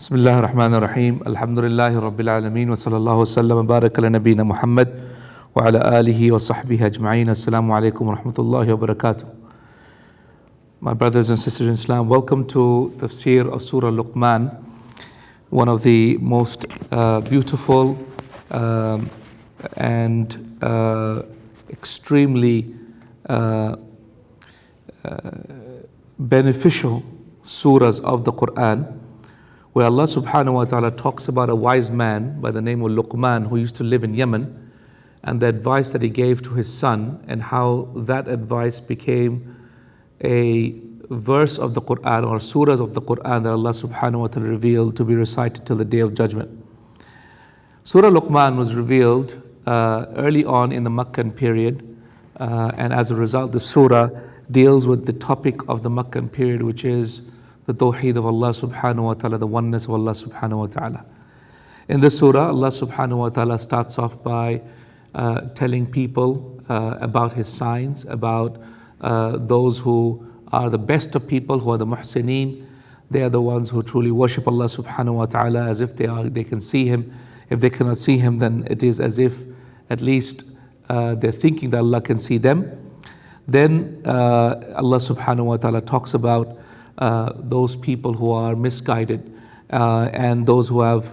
بسم الله الرحمن الرحيم الحمد لله رب العالمين وصلى الله وسلم وبارك على نبينا محمد وعلى آله وصحبه أجمعين. Assalamu alaikum wa rahmatullahi wa barakatuh. My brothers and sisters in Islam, welcome to Tafseer of Surah Luqman, one of the most beautiful and extremely beneficial surahs of the Quran, where Allah subhanahu wa ta'ala talks about a wise man by the name of Luqman who used to live in Yemen, and the advice that he gave to his son, and how that advice became a verse of the Quran or surahs of the Quran that Allah subhanahu wa ta'ala revealed to be recited till the Day of Judgment. Surah Luqman was revealed early on in the Meccan period, and as a result the surah deals with the topic of the Meccan period, which is the Tawheed of Allah subhanahu wa ta'ala, the oneness of Allah subhanahu wa ta'ala. In this surah, Allah subhanahu wa ta'ala starts off by telling people about His signs, about those who are the best of people, who are the muhsineen. They are the ones who truly worship Allah subhanahu wa ta'ala as if they can see Him. If they cannot see Him, then it is as if at least they're thinking that Allah can see them. Then Allah subhanahu wa ta'ala talks about those people who are misguided and those who have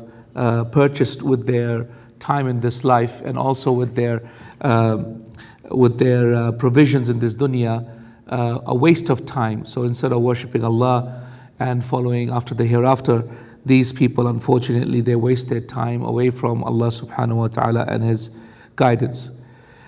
purchased with their time in this life and also with their provisions in this dunya a waste of time. So instead of worshipping Allah and following after the hereafter, these people, unfortunately, they waste their time away from Allah subhanahu wa ta'ala and His guidance.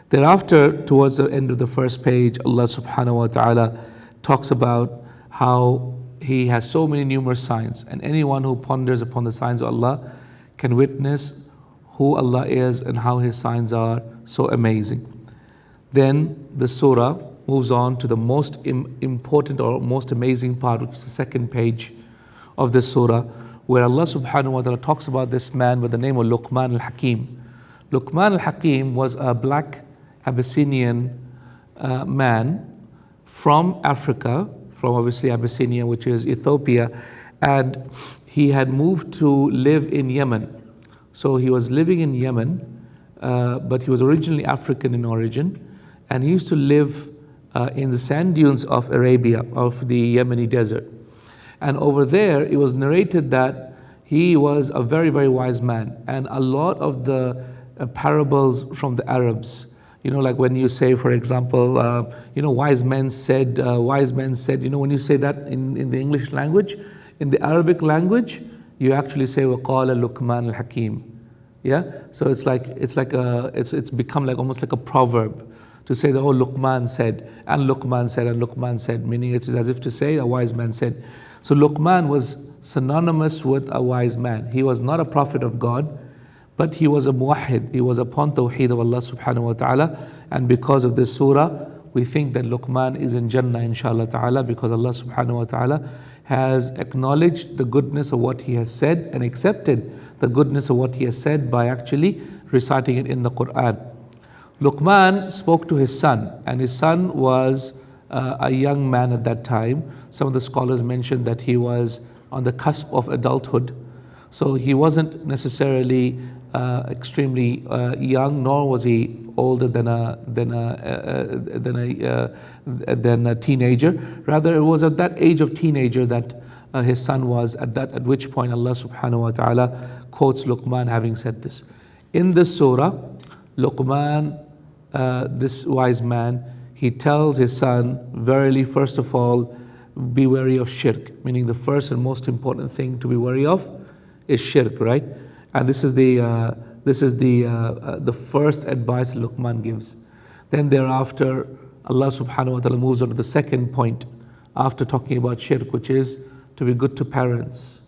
Thereafter, towards the end of the first page, Allah subhanahu wa ta'ala talks about how He has so many numerous signs, and anyone who ponders upon the signs of Allah can witness who Allah is and how His signs are so amazing. Then the surah moves on to the most important or most amazing part, which is the second page of this surah, where Allah subhanahu wa ta'ala talks about this man by the name of Luqman al-Hakim. Luqman al-Hakim was a black Abyssinian man from Africa, from obviously Abyssinia, which is Ethiopia, and he had moved to live in Yemen. So he was living in Yemen, but he was originally African in origin, and he used to live in the sand dunes of Arabia, of the Yemeni desert. And over there, it was narrated that he was a very, very wise man, and a lot of the parables from the Arabs, like when you say, for example, wise men said, when you say that in the English language, in the Arabic language, you actually say, وَقَالَ لُقْمَانُ الْحَكِيمُ. Yeah? So it's become like almost like a proverb to say that, Luqman said, and Luqman said, and Luqman said, meaning it is as if to say, a wise man said. So Luqman was synonymous with a wise man. He was not a prophet of God, but he was a muwahhid. He was upon Tawheed of Allah subhanahu wa ta'ala. And because of this surah, we think that Luqman is in Jannah inshallah ta'ala, because Allah subhanahu wa ta'ala has acknowledged the goodness of what He has said and accepted the goodness of what He has said by actually reciting it in the Quran. Luqman spoke to his son, and his son was a young man at that time. Some of the scholars mentioned that he was on the cusp of adulthood. So he wasn't necessarily extremely young, nor was he older than a teenager. Rather, it was at that age of teenager that his son was, at which point Allah subhanahu wa ta'ala quotes Luqman having said this. In this surah, Luqman, this wise man, he tells his son, verily, first of all, be wary of shirk, meaning the first and most important thing to be wary of is shirk, right? And this is the first advice Luqman gives. Then thereafter, Allah subhanahu wa ta'ala moves on to the second point after talking about shirk, which is to be good to parents.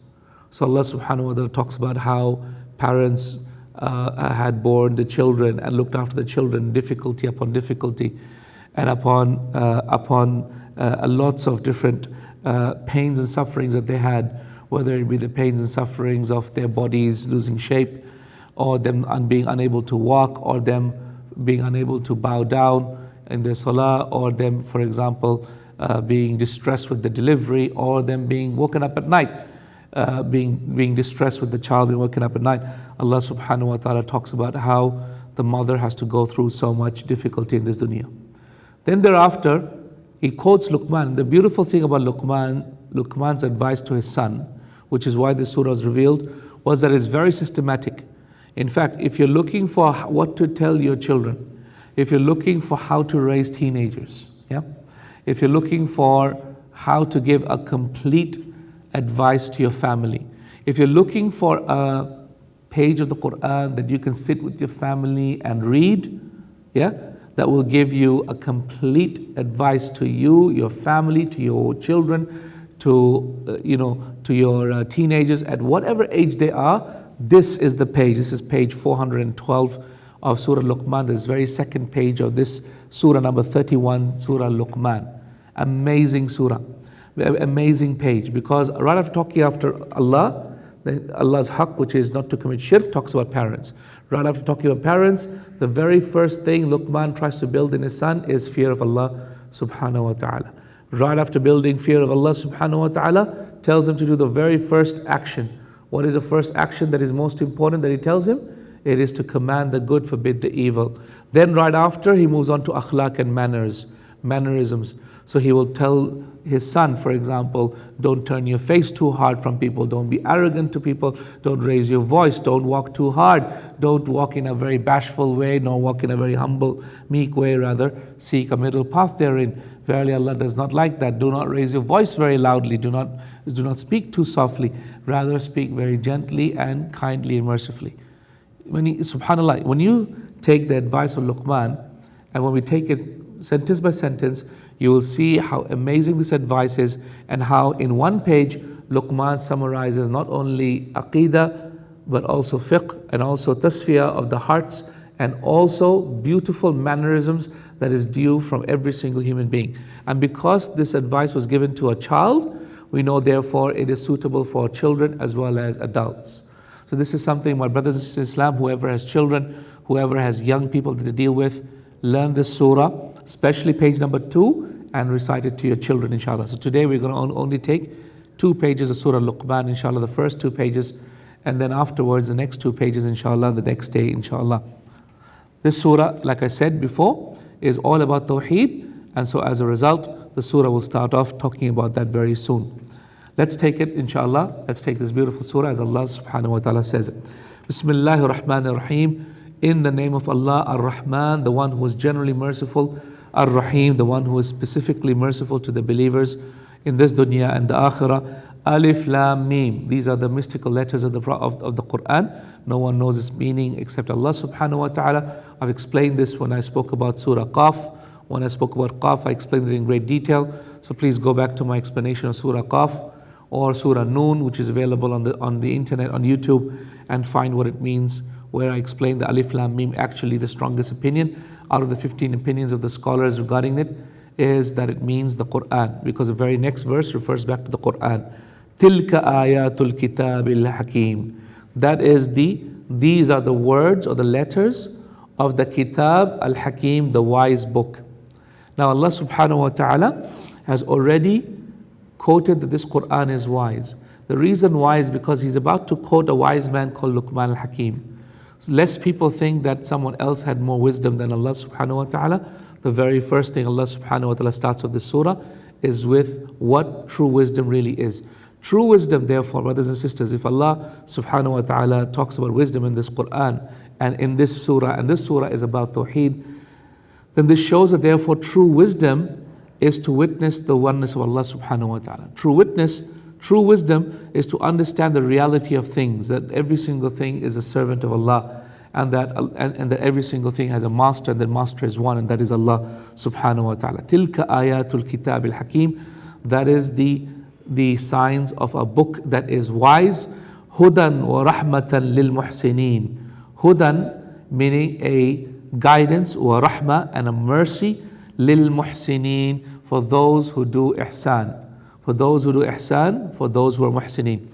So Allah subhanahu wa ta'ala talks about how parents had born the children and looked after the children, difficulty upon difficulty, and upon lots of different pains and sufferings that they had, whether it be the pains and sufferings of their bodies losing shape, or them being unable to walk, or them being unable to bow down in their salah, or them, for example, being distressed with the delivery, or them being woken up at night being distressed with the child and waking up at night, Allah subhanahu wa ta'ala talks about how the mother has to go through so much difficulty in this dunya. Then thereafter, he quotes Luqman. The beautiful thing about Luqman's advice to his son, which is why this surah was revealed, was that it's very systematic. In fact, if you're looking for what to tell your children, if you're looking for how to raise teenagers, yeah, if you're looking for how to give a complete advice to your family, if you're looking for a page of the Quran that you can sit with your family and read, yeah, that will give you a complete advice to you, your family, to your children, to to your teenagers at whatever age they are. This is the page. This is page 412 of Surah Luqman. This very second page of this surah number 31, Surah Luqman. Amazing surah, amazing page, because right after talking after Allah, Allah's haqq, which is not to commit shirk, talks about parents. Right after talking about parents, the very first thing Luqman tries to build in his son is fear of Allah subhanahu wa ta'ala. Right after building fear of Allah subhanahu wa ta'ala, tells him to do the very first action. What is the first action that is most important that he tells him? It is to command the good, forbid the evil. Then right after, he moves on to akhlaq and mannerisms. So he will tell his son, for example, don't turn your face too hard from people, don't be arrogant to people, don't raise your voice, don't walk too hard, don't walk in a very bashful way, nor walk in a very humble, meek way, rather seek a middle path therein. Verily Allah does not like that. Do not raise your voice very loudly, do not speak too softly, rather speak very gently and kindly and mercifully. Subhanallah, when you take the advice of Luqman, and when we take it sentence by sentence, you will see how amazing this advice is, and how in one page Luqman summarizes not only aqidah but also fiqh and also tasfiyah of the hearts, and also beautiful mannerisms that is due from every single human being. And because this advice was given to a child, we know therefore it is suitable for children as well as adults. So this is something, my brothers and sisters in Islam, whoever has children, whoever has young people to deal with, learn this surah, especially page number 2, and recite it to your children, inshallah. So today we're going to only take 2 pages of Surah Luqman, inshallah, the first 2 pages, and then afterwards the next 2 pages, inshallah, the next day, inshallah. This surah, like I said before, is all about Tawheed, and so as a result, the surah will start off talking about that very soon. Let's take it, inshallah. Let's take this beautiful surah as Allah subhanahu wa ta'ala says it. Bismillahir Rahmanir Rahim. In the name of Allah, Ar-Rahman, the one who is generally merciful, Ar-Rahim, the one who is specifically merciful to the believers in this dunya and the akhirah. Alif Lam Mim. These are the mystical letters of the Quran. No one knows its meaning except Allah subhanahu wa ta'ala. I've explained this when I spoke about Surah Qaf. When I spoke about Qaf, I explained it in great detail. So please go back to my explanation of Surah Qaf or Surah Noon, which is available on the internet, on YouTube, and find what it means, where I explained the Alif Lam Mim. Actually, the strongest opinion out of the 15 opinions of the scholars regarding it is that it means the Quran, because the very next verse refers back to the Quran. Tilka ayatul kitabil hakim. That is these are the words or the letters of the Kitab al-Hakim, the wise book. Now Allah subhanahu wa ta'ala has already quoted that this Quran is wise. The reason why is because he's about to quote a wise man called Luqman al-Hakim. So lest people think that someone else had more wisdom than Allah subhanahu wa ta'ala, the very first thing Allah subhanahu wa ta'ala starts with this surah is with what true wisdom really is. True wisdom, therefore, brothers and sisters, if Allah subhanahu wa ta'ala talks about wisdom in this Quran and in this surah, and this surah is about Tawheed, then this shows that therefore true wisdom is to witness the oneness of Allah subhanahu wa ta'ala. True wisdom is to understand the reality of things, that every single thing is a servant of Allah, and that every single thing has a master, and that master is one, and that is Allah subhanahu wa ta'ala. Tilka ayatul kitab al-hakim. That is the signs of a book that is wise. Hudan wa rahmatan lil muhsinin. Hudan meaning a guidance, wa rahma, and a mercy, lil muhsinin, for those who do ihsan. For those who do ihsan, for those who are muhsinin.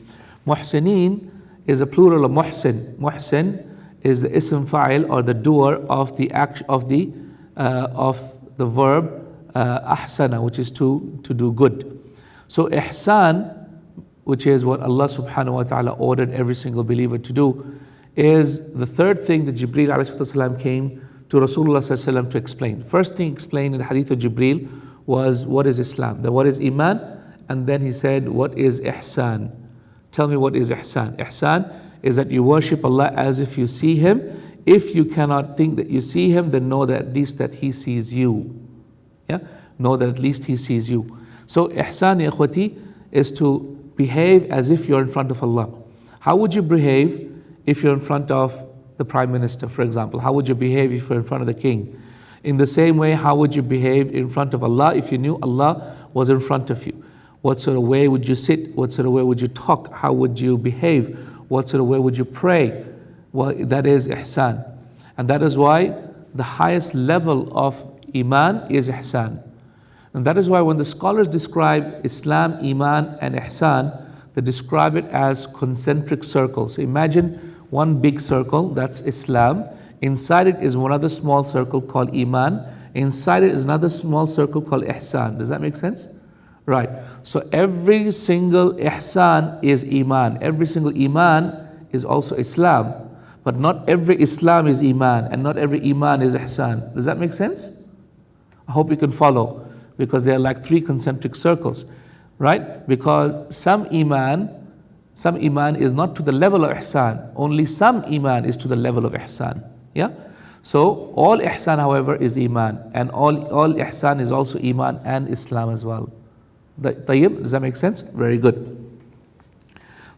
Muhsinin is a plural of muhsin. Muhsin is the ism fa'il, or the doer of the act of the verb ahsana, which is to do good. So ihsan which is what Allah subhanahu wa ta'ala ordered every single believer to do, is the third thing that Jibreel alayhi salam came to Rasulullah sallallahu alaihi wasallam to explain. First thing explained in the hadith of Jibreel was what is Islam, what is Iman, and then he said, what is Ihsan? Tell me what is Ihsan. Ihsan is that you worship Allah as if you see Him. If you cannot think that you see Him, then know that at least that He sees you. Yeah? Know that at least He sees you. So Ihsan, ya ikhwati, is to behave as if you're in front of Allah. How would you behave if you're in front of the Prime Minister, for example? How would you behave if you're in front of the King? In the same way, how would you behave in front of Allah if you knew Allah was in front of you? What sort of way would you sit? What sort of way would you talk? How would you behave? What sort of way would you pray? Well, that is Ihsan. And that is why the highest level of Iman is Ihsan. And that is why when the scholars describe Islam, Iman and Ihsan, they describe it as concentric circles. So imagine one big circle, that's Islam. Inside it is one other small circle called Iman. Inside it is another small circle called Ihsan. Does that make sense? Right. So every single Ihsan is Iman. Every single Iman is also Islam. But not every Islam is Iman, and not every Iman is Ihsan. Does that make sense? I hope you can follow, because they are like three concentric circles, right? Because some Iman is not to the level of Ihsan. Only some Iman is to the level of Ihsan. Yeah? So all Ihsan, however, is Iman, and all Ihsan is also Iman and Islam as well. Tayyib, does that make sense? Very good.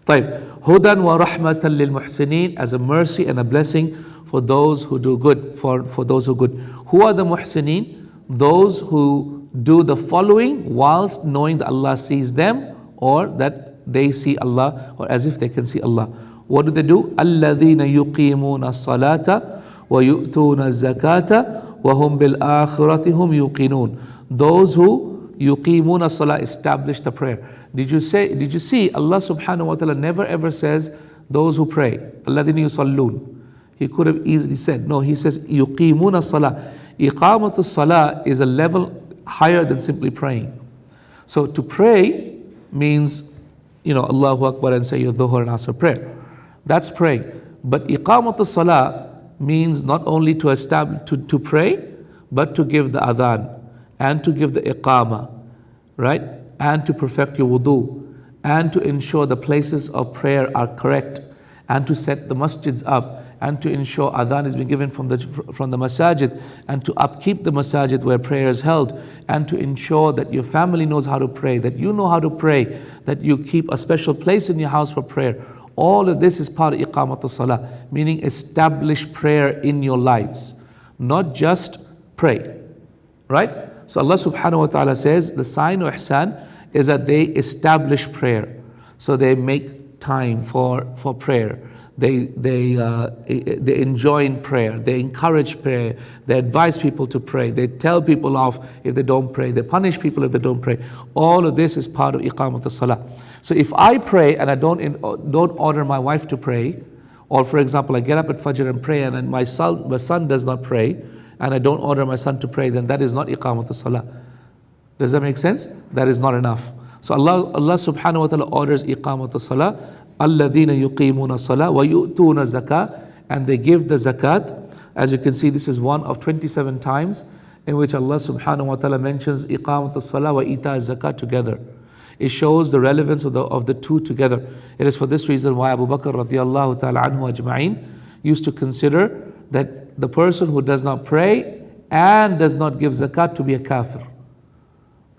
Tayyib. Hudan wa rahmatan lil muhsinin, as a mercy and a blessing for those who do good, for those who good. Who are the muhsinin? Those who do the following whilst knowing that Allah sees them, or that they see Allah, or as if they can see Allah. What do they do? الَّذِينَ يُقِيمُونَ الصَّلَاةَ وَيُؤْتُونَ الزَّكَاةَ وَهُمْ بِالْآخِرَةِ هُمْ يُوقِنُونَ. Those who yuqimuna salah, establish the prayer. Did you see Allah subhanahu wa ta'ala never ever says those who pray, alladhina yusallun? He could have easily said, no, he says yuqimuna salah. Iqamatu salah is a level higher than simply praying. So to pray means, Allahu Akbar and say your dhuhr and asr prayer. That's praying. But iqamatu salah means not only to establish, to pray, but to give the adhan, and to give the iqama, right? And to perfect your wudu, and to ensure the places of prayer are correct, and to set the masjids up, and to ensure adhan is being given from the masajid, and to upkeep the masajid where prayer is held, and to ensure that your family knows how to pray, that you know how to pray, that you keep a special place in your house for prayer. All of this is part of iqamat salah, meaning establish prayer in your lives, not just pray, right? So Allah subhanahu wa ta'ala says the sign of ihsan is that they establish prayer. So they make time for prayer. They enjoin prayer. They encourage prayer. They advise people to pray. They tell people off if they don't pray. They punish people if they don't pray. All of this is part of iqamat salah. So if I pray and I don't order my wife to pray, or for example I get up at Fajr and pray, and then my son does not pray, and I don't order my son to pray, then that is not iqamat salah. Does that make sense? That is not enough. So Allah subhanahu wa ta'ala orders iqamat salah, alladhina yuqimuna salah wa yu'tuna zakah, and they give the zakat. As you can see, this is one of 27 times in which Allah subhanahu wa ta'ala mentions iqamat salah wa ita zakat together. It shows the relevance of the two together. It is for this reason why Abu Bakr radiallahu ta'ala anhu ajma'in used to consider that the person who does not pray and does not give zakat to be a kafir.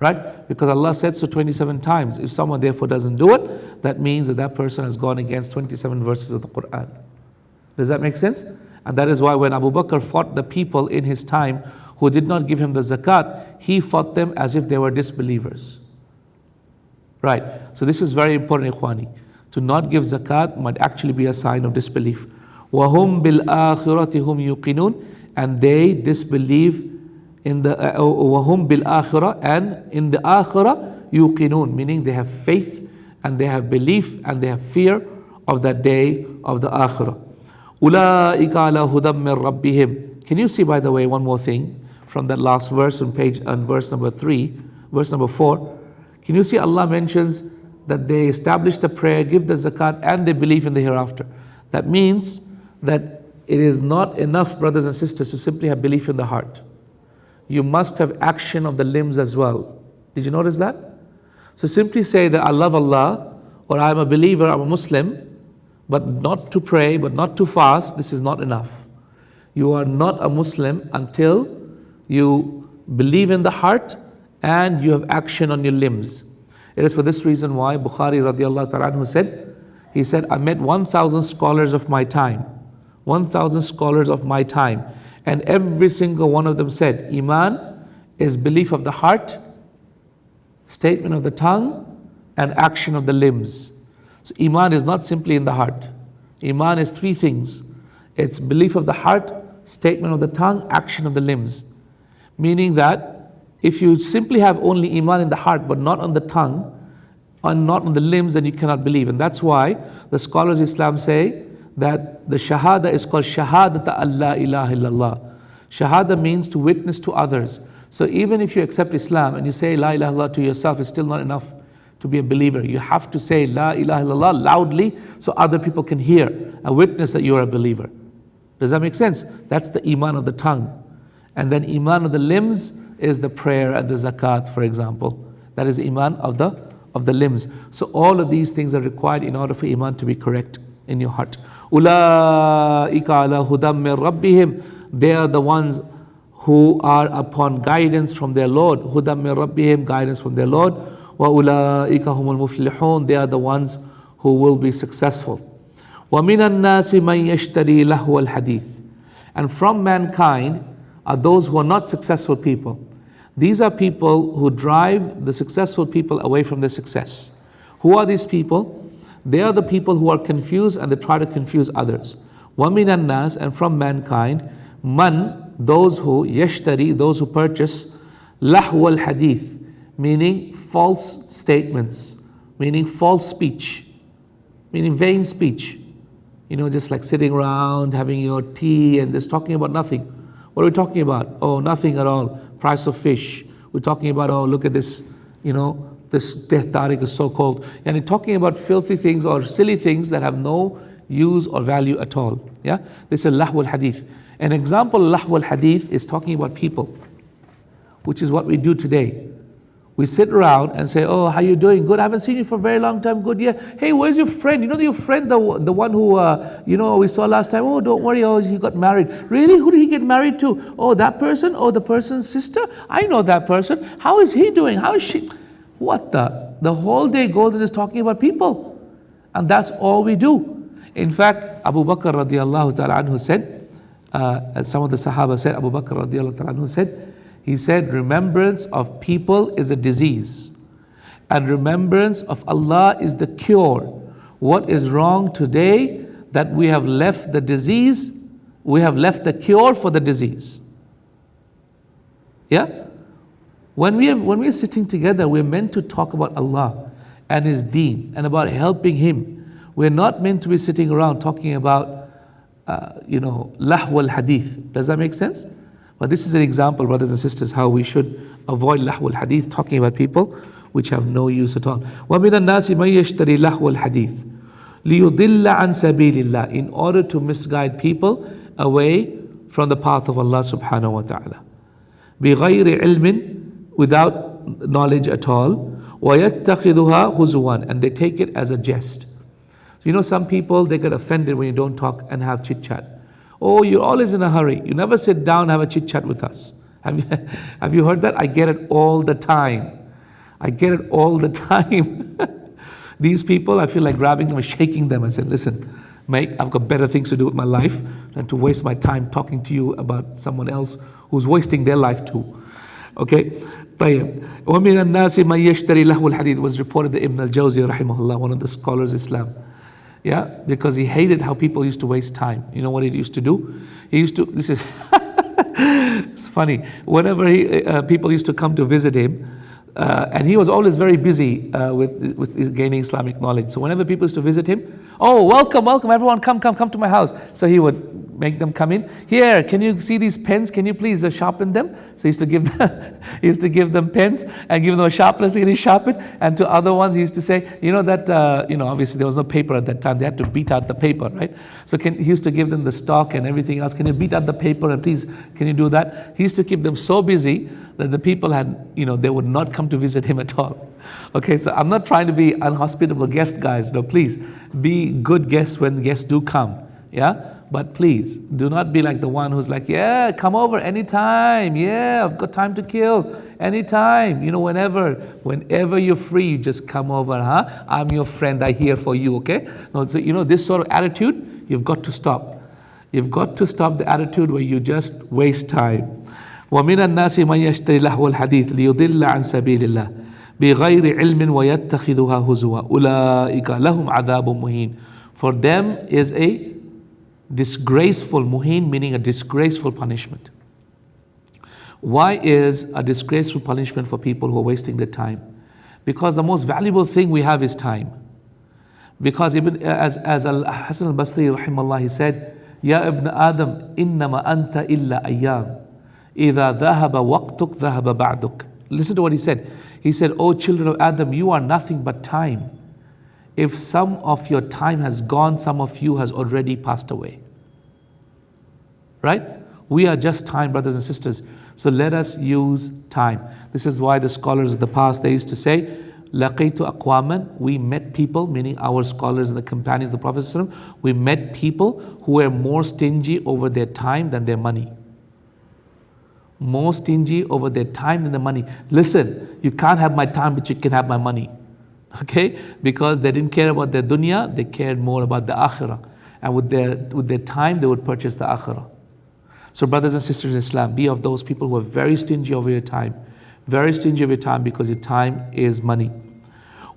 Right? Because Allah said so 27 times. If someone therefore doesn't do it, that means that person has gone against 27 verses of the Quran. Does that make sense? And that is why when Abu Bakr fought the people in his time who did not give him the zakat, he fought them as if they were disbelievers. Right? So this is very important, ikhwani. To not give zakat might actually be a sign of disbelief. وَهُمْ بِالْآخِرَةِ هُمْ يُقِنُونَ, and they disbelieve in the وَهُمْ بِالْآخِرَةِ, and in the akhirah يُقِنُونَ, meaning they have faith and they have belief and they have fear of that day of the akhirah. أُولَٰئِكَ عَلَىٰ هُدًى مِّن رَبِّهِمْ. Can you see, by the way, one more thing from that last verse on verse number 4? Can you see Allah mentions that they establish the prayer, give the zakat, and they believe in the hereafter. That means that it is not enough, brothers and sisters, to simply have belief in the heart. You must have action of the limbs as well. Did you notice that? So simply say that I love Allah, or I'm a believer, I'm a Muslim, but not to pray, but not to fast, this is not enough. You are not a Muslim until you believe in the heart and you have action on your limbs. It is for this reason why Bukhari radiallahu ta'ala anhu said, he said, I met 1,000 scholars of my time. 1,000 scholars of my time. And every single one of them said, Iman is belief of the heart, statement of the tongue, and action of the limbs. So Iman is not simply in the heart. Iman is three things. It's belief of the heart, statement of the tongue, action of the limbs. Meaning that if you simply have only Iman in the heart but not on the tongue and not on the limbs, then you cannot believe. And that's why the scholars of Islam say that the Shahada is called Shahadat Allah ilaha illallah. Shahada means to witness to others. So even if you accept Islam and you say La ilaha illallah to yourself, it's still not enough to be a believer. You have to say La ilaha illallah loudly so other people can hear and witness that you are a believer. Does that make sense? That's the Iman of the tongue. And then Iman of the limbs is the prayer and the zakat, for example. That is Iman of the limbs. So all of these things are required in order for Iman to be correct in your heart. Ulaika ala hudam min rabbihim. They are the ones who are upon guidance from their Lord. Hudam min rabbihim, guidance from their Lord. Wa ulaika humul muflihun. They are the ones who will be successful. Wa minan nasi man yashtari lahu al-hadith. And from mankind are those who are not successful people. These are people who drive the successful people away from their success. Who are these people? They are the people who are confused and they try to confuse others. وَمِنَ النَّاسِ, and from mankind, man, those who yashtari, those who purchase lahwa al-hadith, meaning false statements, meaning false speech, meaning vain speech. You know, just like sitting around, having your tea and just talking about nothing. What are we talking about? Oh, nothing at all. Price of fish. We're talking about, oh, look at this, you know, this Teh Tariq is so cold. And you're talking about filthy things or silly things that have no use or value at all. Yeah? This is lahwa al-hadith. An example of lahwa al-hadith is talking about people, which is what we do today. We sit around and say, oh, how you doing? Good. I haven't seen you for a very long time. Good. Yeah. Hey, where's your friend? You know your friend, the one who, you know, we saw last time. Oh, don't worry. Oh, he got married. Really? Who did he get married to? Oh, that person? Oh, the person's sister? I know that person. How is he doing? How is she? What the? The whole day goes and is talking about people. And that's all we do. In fact, Abu Bakr radiallahu ta'ala anhu said, as some of the Sahaba said, Abu Bakr radiallahu ta'ala anhu said, he said, remembrance of people is a disease, and remembrance of Allah is the cure. What is wrong today? That we have left the disease, we have left the cure for the disease. Yeah? When we are sitting together, we're meant to talk about Allah and His deen and about helping Him. We're not meant to be sitting around talking about, lahwa al-hadith. Does that make sense? But this is an example, brothers and sisters, how we should avoid lahwa al-hadith, talking about people which have no use at all. وَمِنَ النَّاسِ مَن يَشْتَرِي لَهْوَ الْحَدِيثِ لِيُضِلَّ عَن سَبِيلِ اللَّهِ, in order to misguide people away from the path of Allah subhanahu wa ta'ala. بِغَيْرِ عِلْمٍ, without knowledge at all. وَيَتَّخِذُهَا هُزُوًا, and they take it as a jest. You know, some people, they get offended when you don't talk and have chit-chat. Oh, you're always in a hurry. You never sit down and have a chit-chat with us. Have you heard that? I get it all the time. I get it all the time. These people, I feel like grabbing them and shaking them and saying, listen, mate, I've got better things to do with my life than to waste my time talking to you about someone else who's wasting their life too. Okay? طيب. وَمِنَ النَّاسِ مَن يَشْتَرِي لَهْوَ الْحَدِيثِ was reported that Ibn al-Jawzi rahimahullah, one of the scholars of Islam. Yeah, because he hated how people used to waste time. You know what he used to do? He used to, this is, it's funny. Whenever people used to come to visit him, and he was always very busy with gaining Islamic knowledge. So whenever people used to visit him, oh, welcome, everyone, come to my house. So he would make them come in. Here, can you see these pens? Can you please sharpen them? So he used to give them, he used to give them pens and give them a sharpener so he sharpen. And to other ones, he used to say, you know that, obviously there was no paper at that time. They had to beat out the paper, right? So he used to give them the stock and everything else. Can you beat out the paper and please, can you do that? He used to keep them so busy that the people had, they would not come to visit him at all. Okay, so I'm not trying to be unhospitable guest, guys. No, please be good guests when guests do come. Yeah, but please do not be like the one who's like, yeah, come over anytime. Yeah, I've got time to kill anytime. Whenever you're free, you just come over. Huh? I'm your friend. I'm here for you. Okay. No, so this sort of attitude, you've got to stop. You've got to stop the attitude where you just waste time. ومن الناس من يشتري لهو الحديث ليضل عن سبيل الله بغير علم ويتخذها هزوا أولئك لهم عذاب مهين. For them is a disgraceful, muhin meaning a disgraceful punishment. Why is a disgraceful punishment for people who are wasting their time? Because the most valuable thing we have is time. Because even as Al-Hasan al-Basri rahimahullah, he said, Ya ibn Adam, innama anta illa ayyam. إِذَا ذَهَبَ وَقْتُكْ ذَهَبَ بَعْدُكْ. Listen to what he said. He said, O children of Adam, you are nothing but time. If some of your time has gone, some of you has already passed away. Right? We are just time, brothers and sisters. So let us use time. This is why the scholars of the past, they used to say, لَقِيتُ أَقْوَامًا. We met people, meaning our scholars and the companions of the Prophet ﷺ, we met people who were more stingy over their time than their money. More stingy over their time than the money. Listen, you can't have my time, but you can have my money. Okay? Because they didn't care about their dunya, they cared more about the akhirah. And with their time, they would purchase the akhirah. So brothers and sisters in Islam, be of those people who are very stingy over your time. Very stingy of your time because your time is money.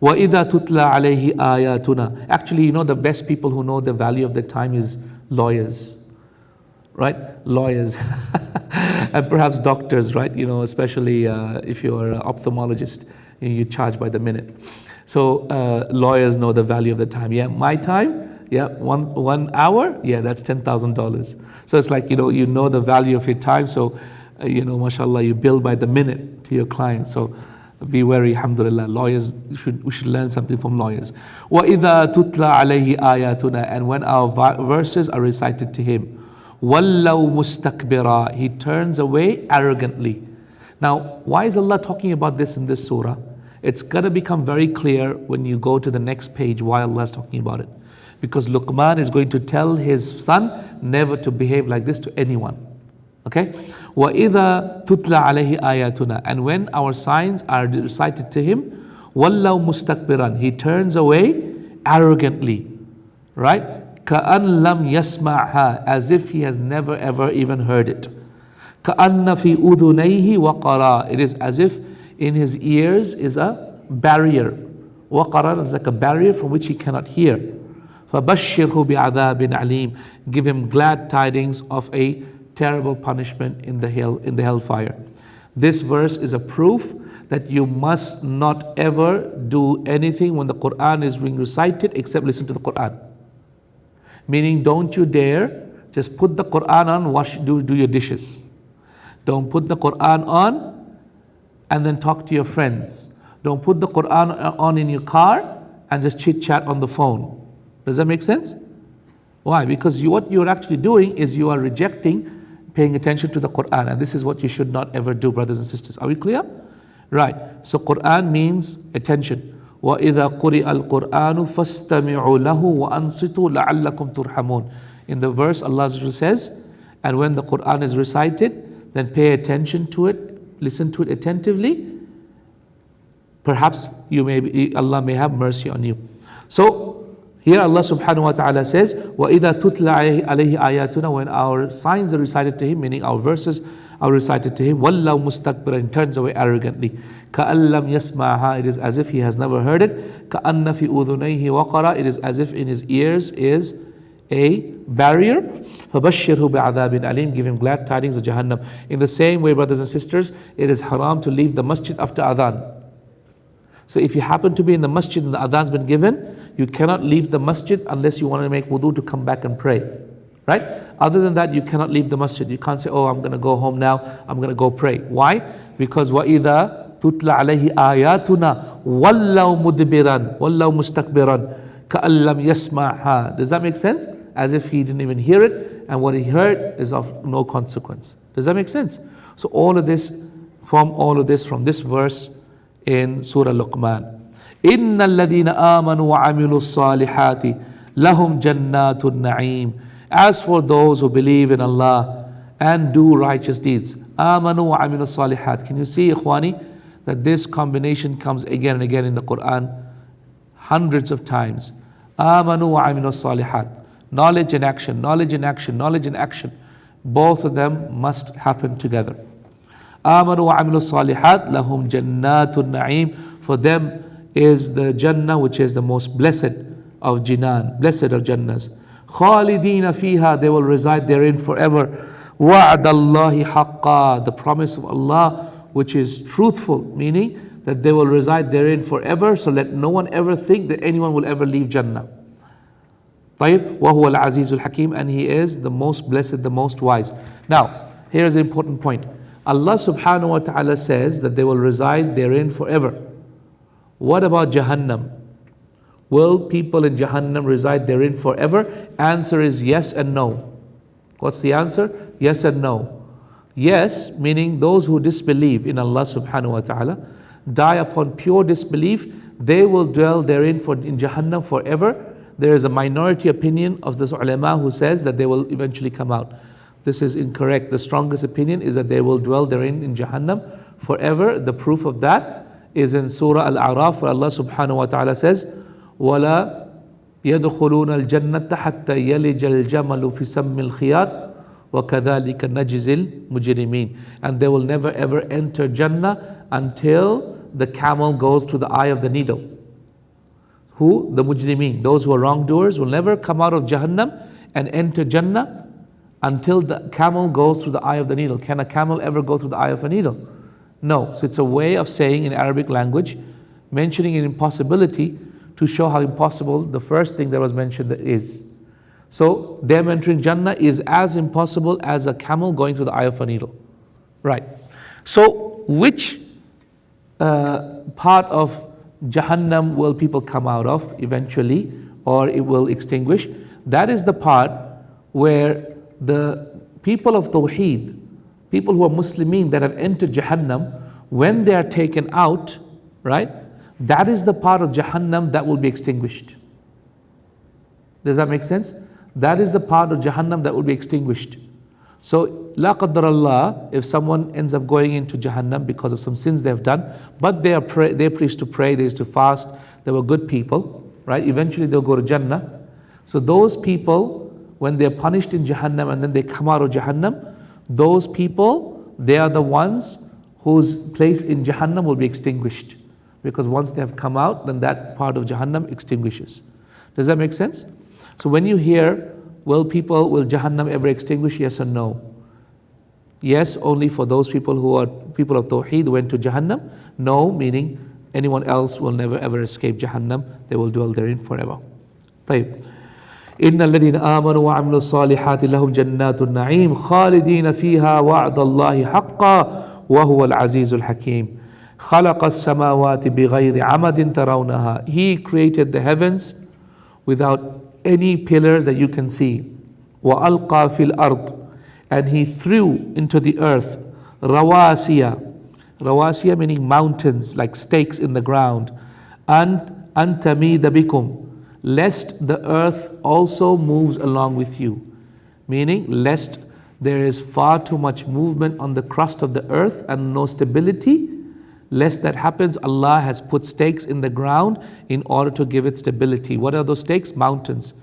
وَإِذَا تُتْلَى عَلَيْهِ آيَاتُنَا. Actually, the best people who know the value of their time is lawyers. Right? Lawyers. And perhaps doctors, right? Especially if you're an ophthalmologist, you charge by the minute. So lawyers know the value of the time. Yeah, my time, yeah, one hour, yeah, that's $10,000. So it's like, you know the value of your time. So, mashallah, you bill by the minute to your client. So be wary, alhamdulillah. Lawyers, we should learn something from lawyers. وَإِذَا تُتْلَى عَلَيْهِ آيَاتُنَا. And when our verses are recited to him, وَاللَّوْ مُسْتَكْبِرًا. He turns away arrogantly. Now, why is Allah talking about this in this surah? It's going to become very clear when you go to the next page why Allah is talking about it. Because Luqman is going to tell his son never to behave like this to anyone. Okay? وَإِذَا تُتْلَى عَلَيْهِ آيَاتُنَا. And when our signs are recited to him, وَاللَّوْ مُسْتَكْبِرًا. He turns away arrogantly. Right? كَأَنْ لَمْ يَسْمَعْهَا. As if he has never ever even heard it. كَأَنَّ فِي أُذُنَيْهِ وَقَرًا. It is as if in his ears is a barrier. وَقَرًا is like a barrier from which he cannot hear. فَبَشِّرْهُ بِعَذَابٍ عَلِيمٍ. Give him glad tidings of a terrible punishment in the hellfire. This verse is a proof that you must not ever do anything when the Quran is being recited except listen to the Quran. Meaning, don't you dare just put the Quran on, do your dishes. Don't put the Quran on and then talk to your friends. Don't put the Quran on in your car and just chit chat on the phone. Does that make sense? Why? Because what you're actually doing is you are rejecting paying attention to the Quran, and this is what you should not ever do, brothers and sisters. Are we clear? Right. So Quran means attention. وَإِذَا قُرِئَ الْقُرْآنُ فَاسْتَمِعُوا لَهُ وَأَنصِتُوا لَعَلَّكُمْ تُرْحَمُونَ. In the verse, Allah says, and when the Quran is recited, then pay attention to it, listen to it attentively. Perhaps Allah may have mercy on you. So here Allah subhanahu wa ta'ala says, وَإِذَا تُتْلَى عَلَيْهِ آيَاتُنَا. When our signs are recited to him, meaning our verses are recited to him, وَاللَّهُ مُسْتَكْبِرًا. He turns away arrogantly. كَأَن لَمْ يَسْمَعْهَا. It is as if he has never heard it. كَأَنَّ فِي أُذُنَيْهِ وَقَرًا. It is as if in his ears is a barrier. فَبَشِّرْهُ بِعَذَابٍ عَلِيمٍ. Give him glad tidings of Jahannam. In the same way, brothers and sisters, it is haram to leave the masjid after adhan. So if you happen to be in the masjid and the adhan's been given, you cannot leave the masjid unless you want to make wudu to come back and pray. right? Other than that, you cannot leave the masjid. You can't say, oh, I'm going to go home now, I'm going to go pray. Why? Because وَإِذَا تُتْلَى عَلَيْهِ آيَاتُنَا وَلَّوْ مُدْبِرًا وَلَّوْ مُسْتَكْبِرًا كَأَلَّمْ يَسْمَعْهَا. Does that make sense? As if he didn't even hear it, and what he heard is of no consequence. Does that make sense? So all of this from this verse in Surah Luqman. إِنَّ الَّذِينَ آمَنُوا وَعَمِلُوا الصَّالِحَاتِ لَهُمْ جَنَّاتُ النَّعِيمِ. As for those who believe in Allah and do righteous deeds, آمَنُوا وَعَمِلُوا الصَّالِحَاتِ. Can you see, Ikhwani, that this combination comes again and again in the Quran hundreds of times. آمَنُوا وَعَمِلُوا الصَّالِحَاتِ. Knowledge and action, knowledge and action, knowledge and action. Both of them must happen together. آمَنُوا وَعَمِلُوا الصَّالِحَاتِ لَهُمْ جَنَّاتُ النَّعِيمِ. For them is the Jannah, which is the most blessed of Jinan, blessed of Jannahs. خَالِدِينَ فِيهَا. They will reside therein forever. وَعْدَ اللَّهِ حَقًّا. The promise of Allah, which is truthful, meaning that they will reside therein forever, so let no one ever think that anyone will ever leave Jannah. طيب. وَهُوَ الْعَزِيزُ الْحَكِيمُ. And He is the most blessed, the most wise. Now, here's an important point. Allah subhanahu wa ta'ala says that they will reside therein forever. What about Jahannam? Will people in Jahannam reside therein forever? Answer is yes and no. What's the answer? Yes and no. Yes, meaning those who disbelieve in Allah subhanahu wa ta'ala, die upon pure disbelief, they will dwell therein in Jahannam forever. There is a minority opinion of this ulama who says that they will eventually come out. This is incorrect. The strongest opinion is that they will dwell therein in Jahannam forever. The proof of that is in Surah Al-A'raf, where Allah subhanahu wa ta'ala says, وَلَا يَدْخُلُونَ الْجَنَّةَ حَتَّى يَلِجَ الْجَمَلُ فِي سَمِّ الْخِيَاطِ وَكَذَلِكَ نَجْزِي الْمُجْرِمِينَ. And they will never ever enter Jannah until the camel goes through the eye of the needle. Who? The mujrimeen. Those who are wrongdoers will never come out of Jahannam and enter Jannah until the camel goes through the eye of the needle. Can a camel ever go through the eye of a needle? No. So it's a way of saying in Arabic language, mentioning an impossibility to show how impossible the first thing that was mentioned is. So them entering Jannah is as impossible as a camel going through the eye of a needle. Right. So which part of Jahannam will people come out of eventually, or it will extinguish? That is the part where the people of Tawheed, people who are Muslimin that have entered Jahannam, when they are taken out, right, that is the part of Jahannam that will be extinguished. Does that make sense? That is the part of Jahannam that will be extinguished. So, la qaddar Allah, if someone ends up going into Jahannam because of some sins they have done, but they used to pray, they used to fast, they were good people, right? Eventually they'll go to Jannah. So those people, when they're punished in Jahannam and then they come out of Jahannam, those people, they are the ones whose place in Jahannam will be extinguished. Because once they have come out, then that part of Jahannam extinguishes. Does that make sense? So when you hear, will Jahannam ever extinguish? Yes or no? Yes, only for those people who are people of Tawheed who went to Jahannam. No, meaning anyone else will never ever escape Jahannam. They will dwell therein forever. طيب. إن الذين آمنوا وعملوا الصالحات لهم جنات النعيم خالدين فيها وعد الله حقا وهو العزيز الحكيم خلق السماوات بغير عمد ترونها. He created the heavens without any pillars that you can see. وَأَلْقَى فِي الْأَرْضِ. And He threw into the earth rawasiya. Rawasiya meaning mountains, like stakes in the ground. And أَنْ تَمِيدَ بِكُمْ. Lest the earth also moves along with you. Meaning, lest there is far too much movement on the crust of the earth and no stability. Lest that happens, Allah has put stakes in the ground in order to give it stability. What are those stakes? Mountains.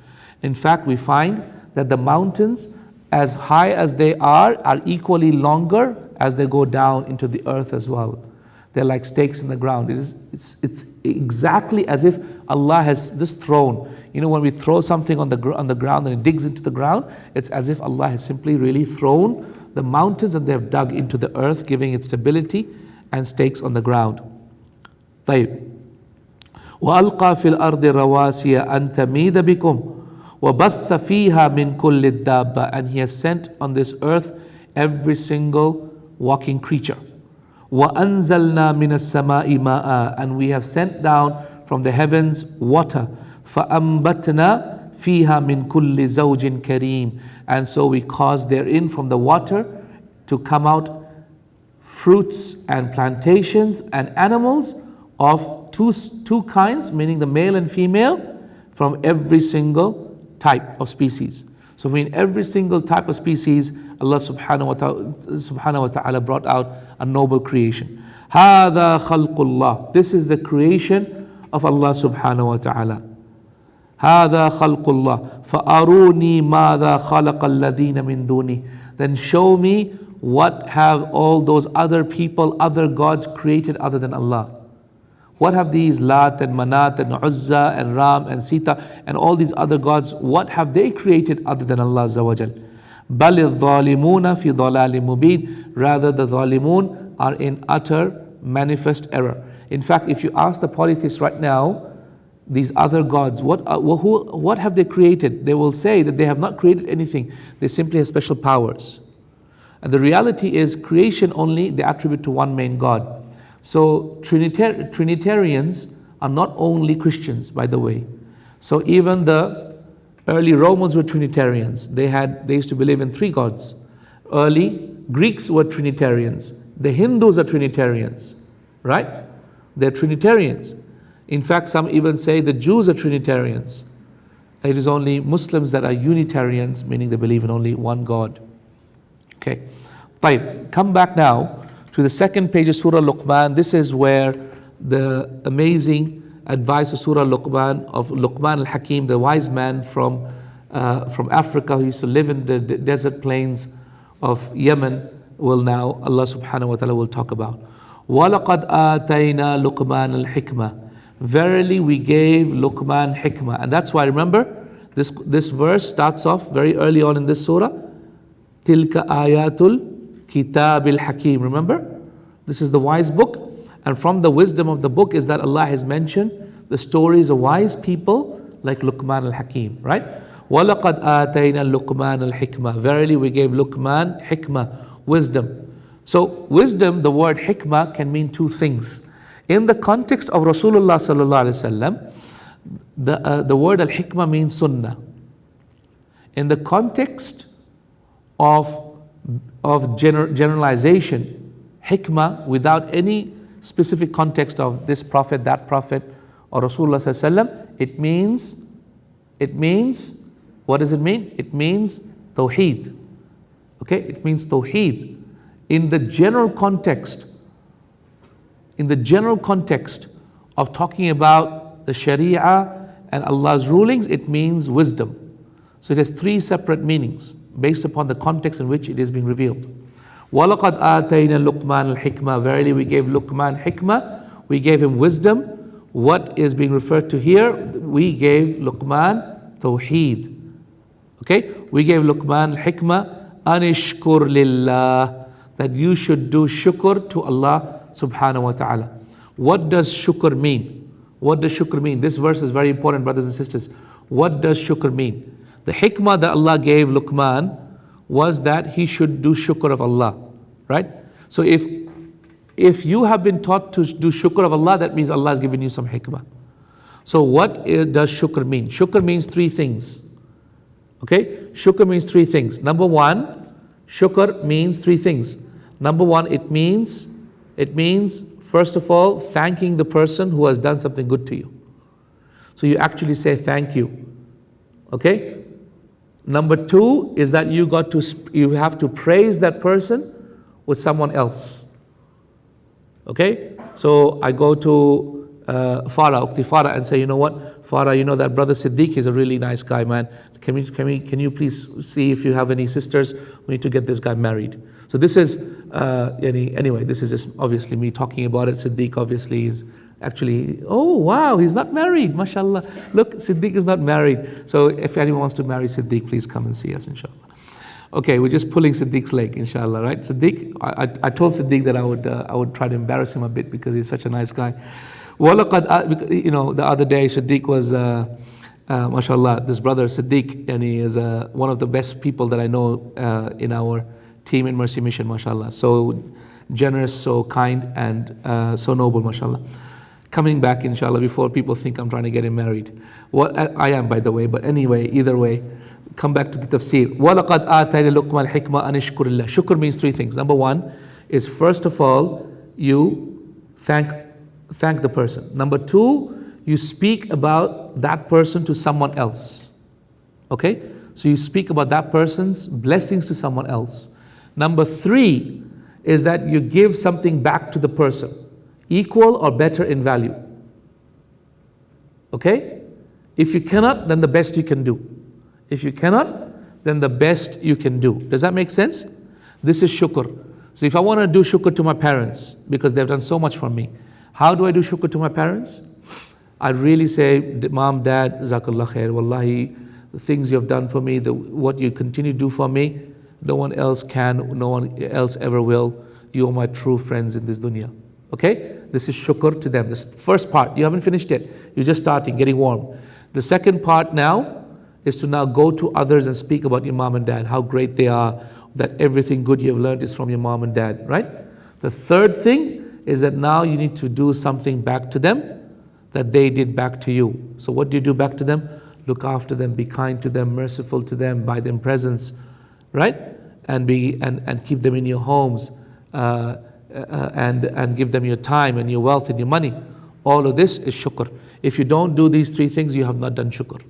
In fact, we find that the mountains, as high as they are equally longer as they go down into the earth as well. They're like stakes in the ground. It's exactly as if Allah has just thrown. You know, when we throw something on the ground and it digs into the ground, it's as if Allah has simply really thrown the mountains and they have dug into the earth, giving it stability and stakes on the ground. طيب. وَأَلْقَى فِي الْأَرْضِ رَوَاسِيَ أَن تَمِيدَ بِكُمْ وَبَثَّ فِيهَا مِن كُلِّ الدَّابَّةِ And He has sent on this earth every single walking creature. وَأَنزَلْنَا مِنَ السَّمَاءِ مَاءً And we have sent down from the heavens water. فَأَنبَتْنَا فِيهَا مِن كُلِّ زَوْجٍ كَرِيمٍ And so we caused therein from the water to come out fruits and plantations and animals of two kinds, meaning the male and female, from every single type of species. So in every single type of species, Allah subhanahu wa ta'ala brought out a noble creation. هَذَا خَلْقُ اللَّهِ This is the creation of Allah subhanahu wa ta'ala. هَذَا خَلْقُ اللَّهِ فَأَرُونِي مَاذَا خَلَقَ الَّذِينَ مِن دُونِهِ Then show me what have all those other people, other gods created other than Allah. What have these Lat and Manat and Uzza and Ram and Sita and all these other gods, what have they created other than Allah Azza wa Jal? بَلِ الظَّالِمُونَ فِي ضَلَالٍ مُبِينٍ Rather the Zalimun are in utter manifest error. In fact, if you ask the polytheists right now, these other gods, what have they created? They will say that they have not created anything. They simply have special powers. And the reality is creation only they attribute to one main God. So Trinitarians are not only Christians, by the way. So even the early Romans were Trinitarians. They used to believe in three gods. Early Greeks were Trinitarians. The Hindus are Trinitarians, right? They're Trinitarians. In fact, some even say the Jews are Trinitarians. It is only Muslims that are Unitarians, meaning they believe in only one God. Okay. Fine. Come back now to the second page of Surah Luqman. This is where the amazing advice of Surah Luqman, of Luqman al-Hakim, the wise man from Africa who used to live in the desert plains of Yemen, will now Allah subhanahu wa ta'ala will talk about. وَلَقَدْ آتَيْنَا لُقْمَانَ الْحِكْمَةِ Verily we gave Luqman hikmah. And that's why, remember, this verse starts off very early on in this surah. Tilka ayatul Kitabil Hakim. Remember? This is the wise book. And from the wisdom of the book is that Allah has mentioned the stories of wise people like Luqman al-Hakim, right? وَلَقَدْ آتَيْنَا لُقْمَانَ الْحِكْمَةِ Verily we gave Luqman hikmah, wisdom. So wisdom, the word hikmah can mean two things. In the context of Rasulullah sallallahu alaihi wasallam, the word al-hikmah means sunnah. In the context of generalization, hikmah without any specific context of this prophet, that prophet, or Rasulullah sallallahu alaihi wasallam, it means, what does it mean? It means tawheed. Okay, it means tawheed. In the general context of talking about the Sharia and Allah's rulings, it means wisdom. So it has three separate meanings based upon the context in which it is being revealed. وَلَقَدْ آتَيْنَا لُقْمَانَ الْحِكْمَةِ Verily we gave Luqman hikmah, we gave him wisdom. What is being referred to here? We gave Luqman tawheed. Okay, we gave Luqman hikmah, anishkur lillah, that you should do shukr to Allah subhanahu wa ta'ala. What does shukr mean? What does shukr mean? This verse is very important, brothers and sisters. What does shukr mean? The hikmah that Allah gave Luqman was that he should do shukr of Allah, right? So if you have been taught to do shukr of Allah, that means Allah has given you some hikmah. So what does shukr mean? Shukr means three things. Okay? Shukr means three things. Number one, shukr means three things. Number one, it means first of all thanking the person who has done something good to you. So you actually say thank you. Okay? Number two is that you have to praise that person with someone else. Okay? So I go to Farah, Ukhti Farah, and say, you know what, Farah, you know that brother Siddiq is a really nice guy, man. Can you please see if you have any sisters? We need to get this guy married. So this is, anyway, this is just obviously me talking about it. Siddiq obviously is actually, oh wow, he's not married, mashallah. Look, Siddiq is not married. So if anyone wants to marry Siddiq, please come and see us, inshallah. Okay, we're just pulling Siddiq's leg, inshallah, right? Siddiq, I told Siddiq that I would try to embarrass him a bit because he's such a nice guy. The other day Siddiq was mashallah, this brother Siddiq, and he is one of the best people that I know in our team in Mercy Mission, mashallah. So generous, so kind, and so noble, mashallah. Coming back, inshallah, before people think I'm trying to get him married. What I am, by the way, but anyway, either way, come back to the tafsir. وَلَقَدْ آتَيْنَا لُقْمَانَ الْحِكْمَةَ أَنِ اشْكُرِ اللَّهِ. Shukr means three things. Number one is, first of all, you thank the person. Number two, you speak about that person to someone else. Okay? So you speak about that person's blessings to someone else. Number three is that you give something back to the person, equal or better in value. Okay? If you cannot, then the best you can do. If you cannot, then the best you can do. Does that make sense? This is shukr. So if I want to do shukr to my parents, because they've done so much for me, how do I do shukr to my parents? I really say, Mom, Dad, Jazakallah khair, Wallahi, the things you have done for me, what you continue to do for me, no one else can, no one else ever will. You are my true friends in this dunya. Okay? This is shukr to them. This first part, you haven't finished it. You're just starting, getting warm. The second part now is to now go to others and speak about your mom and dad, how great they are, that everything good you've learned is from your mom and dad, right? The third thing is that now you need to do something back to them that they did back to you. So what do you do back to them? Look after them, be kind to them, merciful to them, buy them presents, right? And keep them in your homes, and give them your time and your wealth and your money. All of this is shukr. If you don't do these three things, you have not done shukr.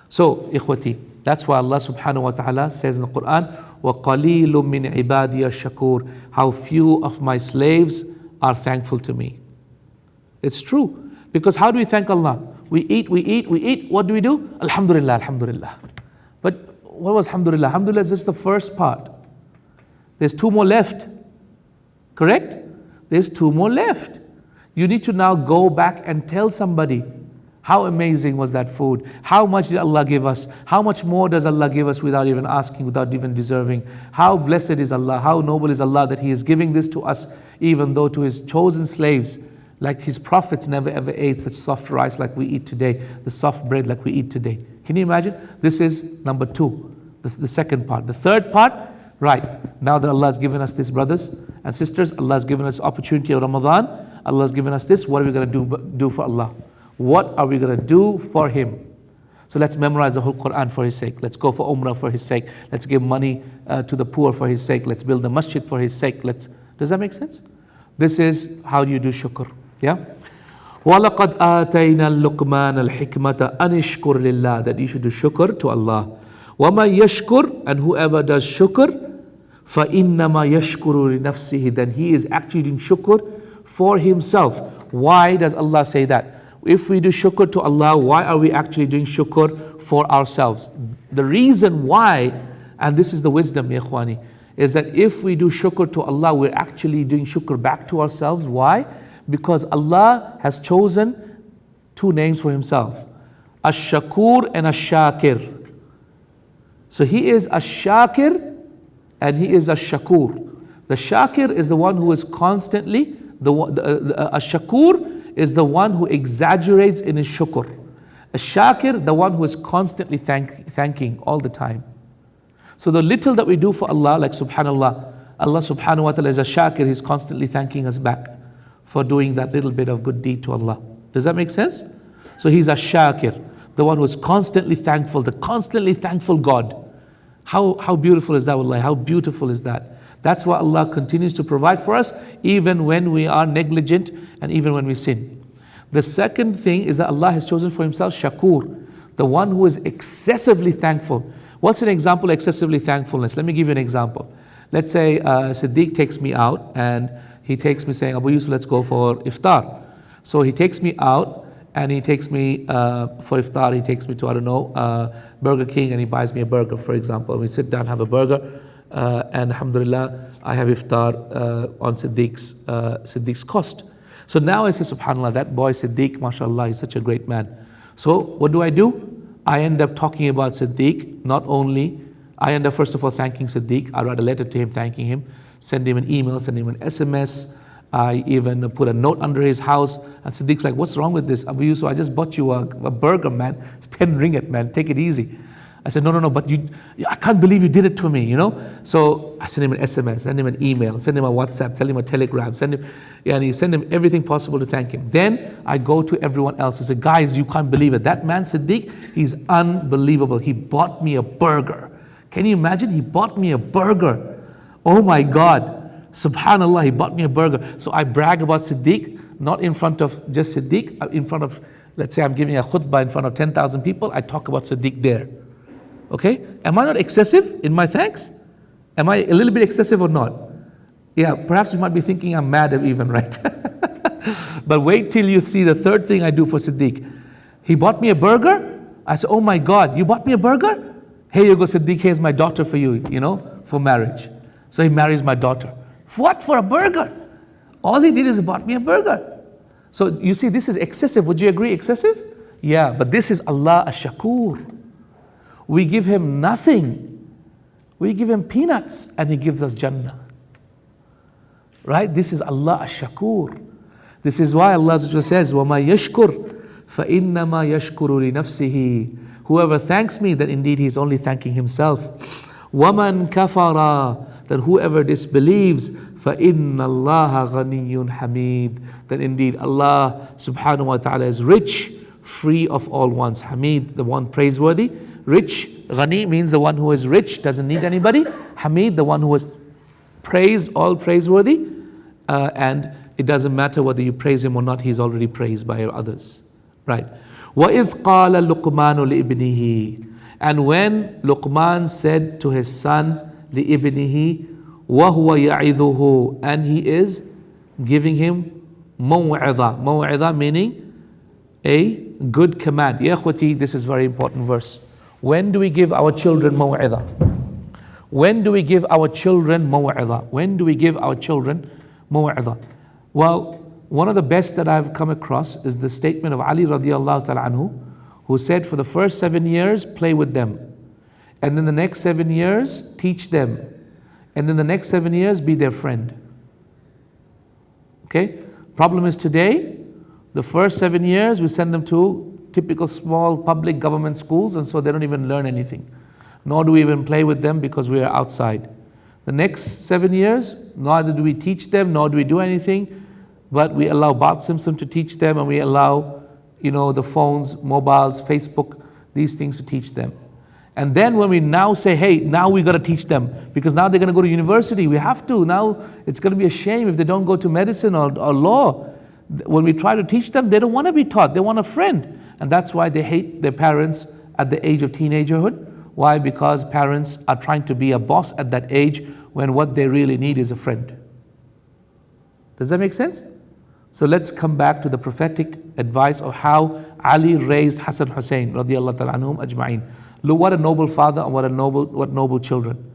So, ikhwati, that's why Allah subhanahu wa ta'ala says in the Quran, وَقَلِيلٌ مِّنْ عِبَادِيَ الشَّكُورِ. How few of my slaves are thankful to me. It's true. Because how do we thank Allah? We eat. What do we do? Alhamdulillah, Alhamdulillah. But what was Alhamdulillah? Alhamdulillah is just the first part. There's two more left. Correct? There's two more left. You need to now go back and tell somebody, how amazing was that food? How much did Allah give us? How much more does Allah give us without even asking, without even deserving? How blessed is Allah? How noble is Allah that He is giving this to us, even though to His chosen slaves, like His prophets never ever ate such soft rice like we eat today, the soft bread like we eat today. Can you imagine? This is number two, the second part. The third part, right, now that Allah has given us this, brothers and sisters, Allah has given us opportunity of Ramadan, Allah has given us this, what are we going to do for Allah? What are we going to do for Him? So let's memorize the whole Quran for His sake. Let's go for Umrah for His sake. Let's give money to the poor for His sake. Let's build a masjid for His sake. Does that make sense? This is how you do shukr. Yeah? وَلَقَدْ آتَيْنَا اللُّقْمَانَ الْحِكْمَةَ أَنِ اشْكُرْ لِلَّهِ. That you should do shukr to Allah. وَمَنْ يَشْكُرْ. And whoever does shukr, فَإِنَّمَا يَشْكُرُ لِنَفْسِهِ. Then he is actually doing shukr for himself. Why does Allah say that? If we do shukr to Allah, why are we actually doing shukr for ourselves? The reason why, and this is the wisdom, ya ikhwani, is that if we do shukr to Allah, we're actually doing shukr back to ourselves. Why? Because Allah has chosen two names for Himself, Ash-Shakur and Ash-Shakir. So He is Ash-Shakir and He is Ash-Shakur. The Shakir is the one who is constantly, Ash-Shakur is the one who exaggerates in his shukr. Ash-Shakir, the one who is constantly thanking all the time. So the little that we do for Allah, like subhanallah, Allah subhanahu wa ta'ala is Ash-Shakir, He's constantly thanking us back for doing that little bit of good deed to Allah. Does that make sense? So He's Ash-Shakir, the one who is constantly thankful, the constantly thankful God. How beautiful is that, wallahi? How beautiful is that? That's why Allah continues to provide for us even when we are negligent and even when we sin. The second thing is that Allah has chosen for Himself Shakur, the one who is excessively thankful. What's an example of excessively thankfulness? Let me give you an example. Let's say Siddiq takes me out and he takes me saying, Abu Yusuf, let's go for iftar. So he takes me out and he takes me for iftar, he takes me to, I don't know, Burger King, and he buys me a burger, for example. We sit down, have a burger. And alhamdulillah, I have iftar on Siddiq's cost. So now I say, subhanallah, that boy Siddiq, mashallah, he's such a great man. So what do? I end up talking about Siddiq. Not only, I end up first of all thanking Siddiq. I write a letter to him thanking him, send him an email, send him an SMS, I even put a note under his house. And Siddiq's like, what's wrong with this? Abu Yusuf, I just bought you a burger, man. It's 10 ringgit, man. Take it easy. I said, no, but I can't believe you did it to me, you know? So I sent him an SMS, send him an email, send him a WhatsApp, tell him a telegram, send him everything possible to thank him. Then I go to everyone else. I say, guys, you can't believe it. That man, Siddiq, he's unbelievable. He bought me a burger. Can you imagine? He bought me a burger. Oh my God. Subhanallah, he bought me a burger. So I brag about Siddiq, not in front of just Siddiq, in front of, let's say I'm giving a khutbah in front of 10,000 people, I talk about Siddiq there. Okay? Am I not excessive in my thanks? Am I a little bit excessive or not? Yeah, perhaps you might be thinking I'm mad even, right? But wait till you see the third thing I do for Siddiq. He bought me a burger. I said, oh my God, you bought me a burger? Here you go, Siddiq, here's my daughter for you, for marriage. So he marries my daughter. What, for a burger? All he did is he bought me a burger. So you see, this is excessive. Would you agree, excessive? Yeah, but this is Allah ash-Shakur. We give him nothing. We give him peanuts and he gives us Jannah. Right? This is Allah ash-Shakur. This is why Allah says, وَمَا يَشْكُرْ فَإِنَّمَا يَشْكُرُ لِنَفْسِهِ. Whoever thanks me, then indeed he is only thanking himself. وَمَنْ كَفَرَ. Then whoever disbelieves, فَإِنَّ اللَّهَ غَنِيٌّ حَمِيدٌ. Then indeed Allah subhanahu wa ta'ala is rich, free of all wants. Hamid, the one praiseworthy. Rich, Ghani means the one who is rich, doesn't need anybody. Hamid, the one who is praised, all praiseworthy. And it doesn't matter whether you praise him or not, he's already praised by others. Right. وَإِذْ قَالَ لُقْمَانُ لِإِبْنِهِ. And when Luqman said to his son, لِإِبْنِهِ وَهُوَ يَعِذُهُ, and he is giving him مَوْعِظَةً. مَوْعِظَةً meaning a good command. Ya akhwati, this is very important verse. When do we give our children maw'idah? When do we give our children maw'idah? When do we give our children maw'idah? Well, one of the best that I've come across is the statement of Ali radiallahu ta'ala anhu, who said for the first 7 years, play with them. And then the next 7 years, teach them. And then the next 7 years, be their friend. Okay? Problem is today, the first 7 years, we send them to typical small public government schools, and so they don't even learn anything. Nor do we even play with them because we are outside. The next 7 years, neither do we teach them, nor do we do anything, but we allow Bart Simpson to teach them, and we allow, the phones, mobiles, Facebook, these things to teach them. And then when we now say, hey, now we got to teach them, because now they're going to go to university, we have to. Now it's going to be a shame if they don't go to medicine or law. When we try to teach them, they don't want to be taught, they want a friend. And that's why they hate their parents at the age of teenagerhood. Why? Because parents are trying to be a boss at that age when what they really need is a friend. Does that make sense? So let's come back to the prophetic advice of how Ali raised Hassan Hussein radiallahu ta'ala anhum ajma'in. Look, what a noble father and what noble children.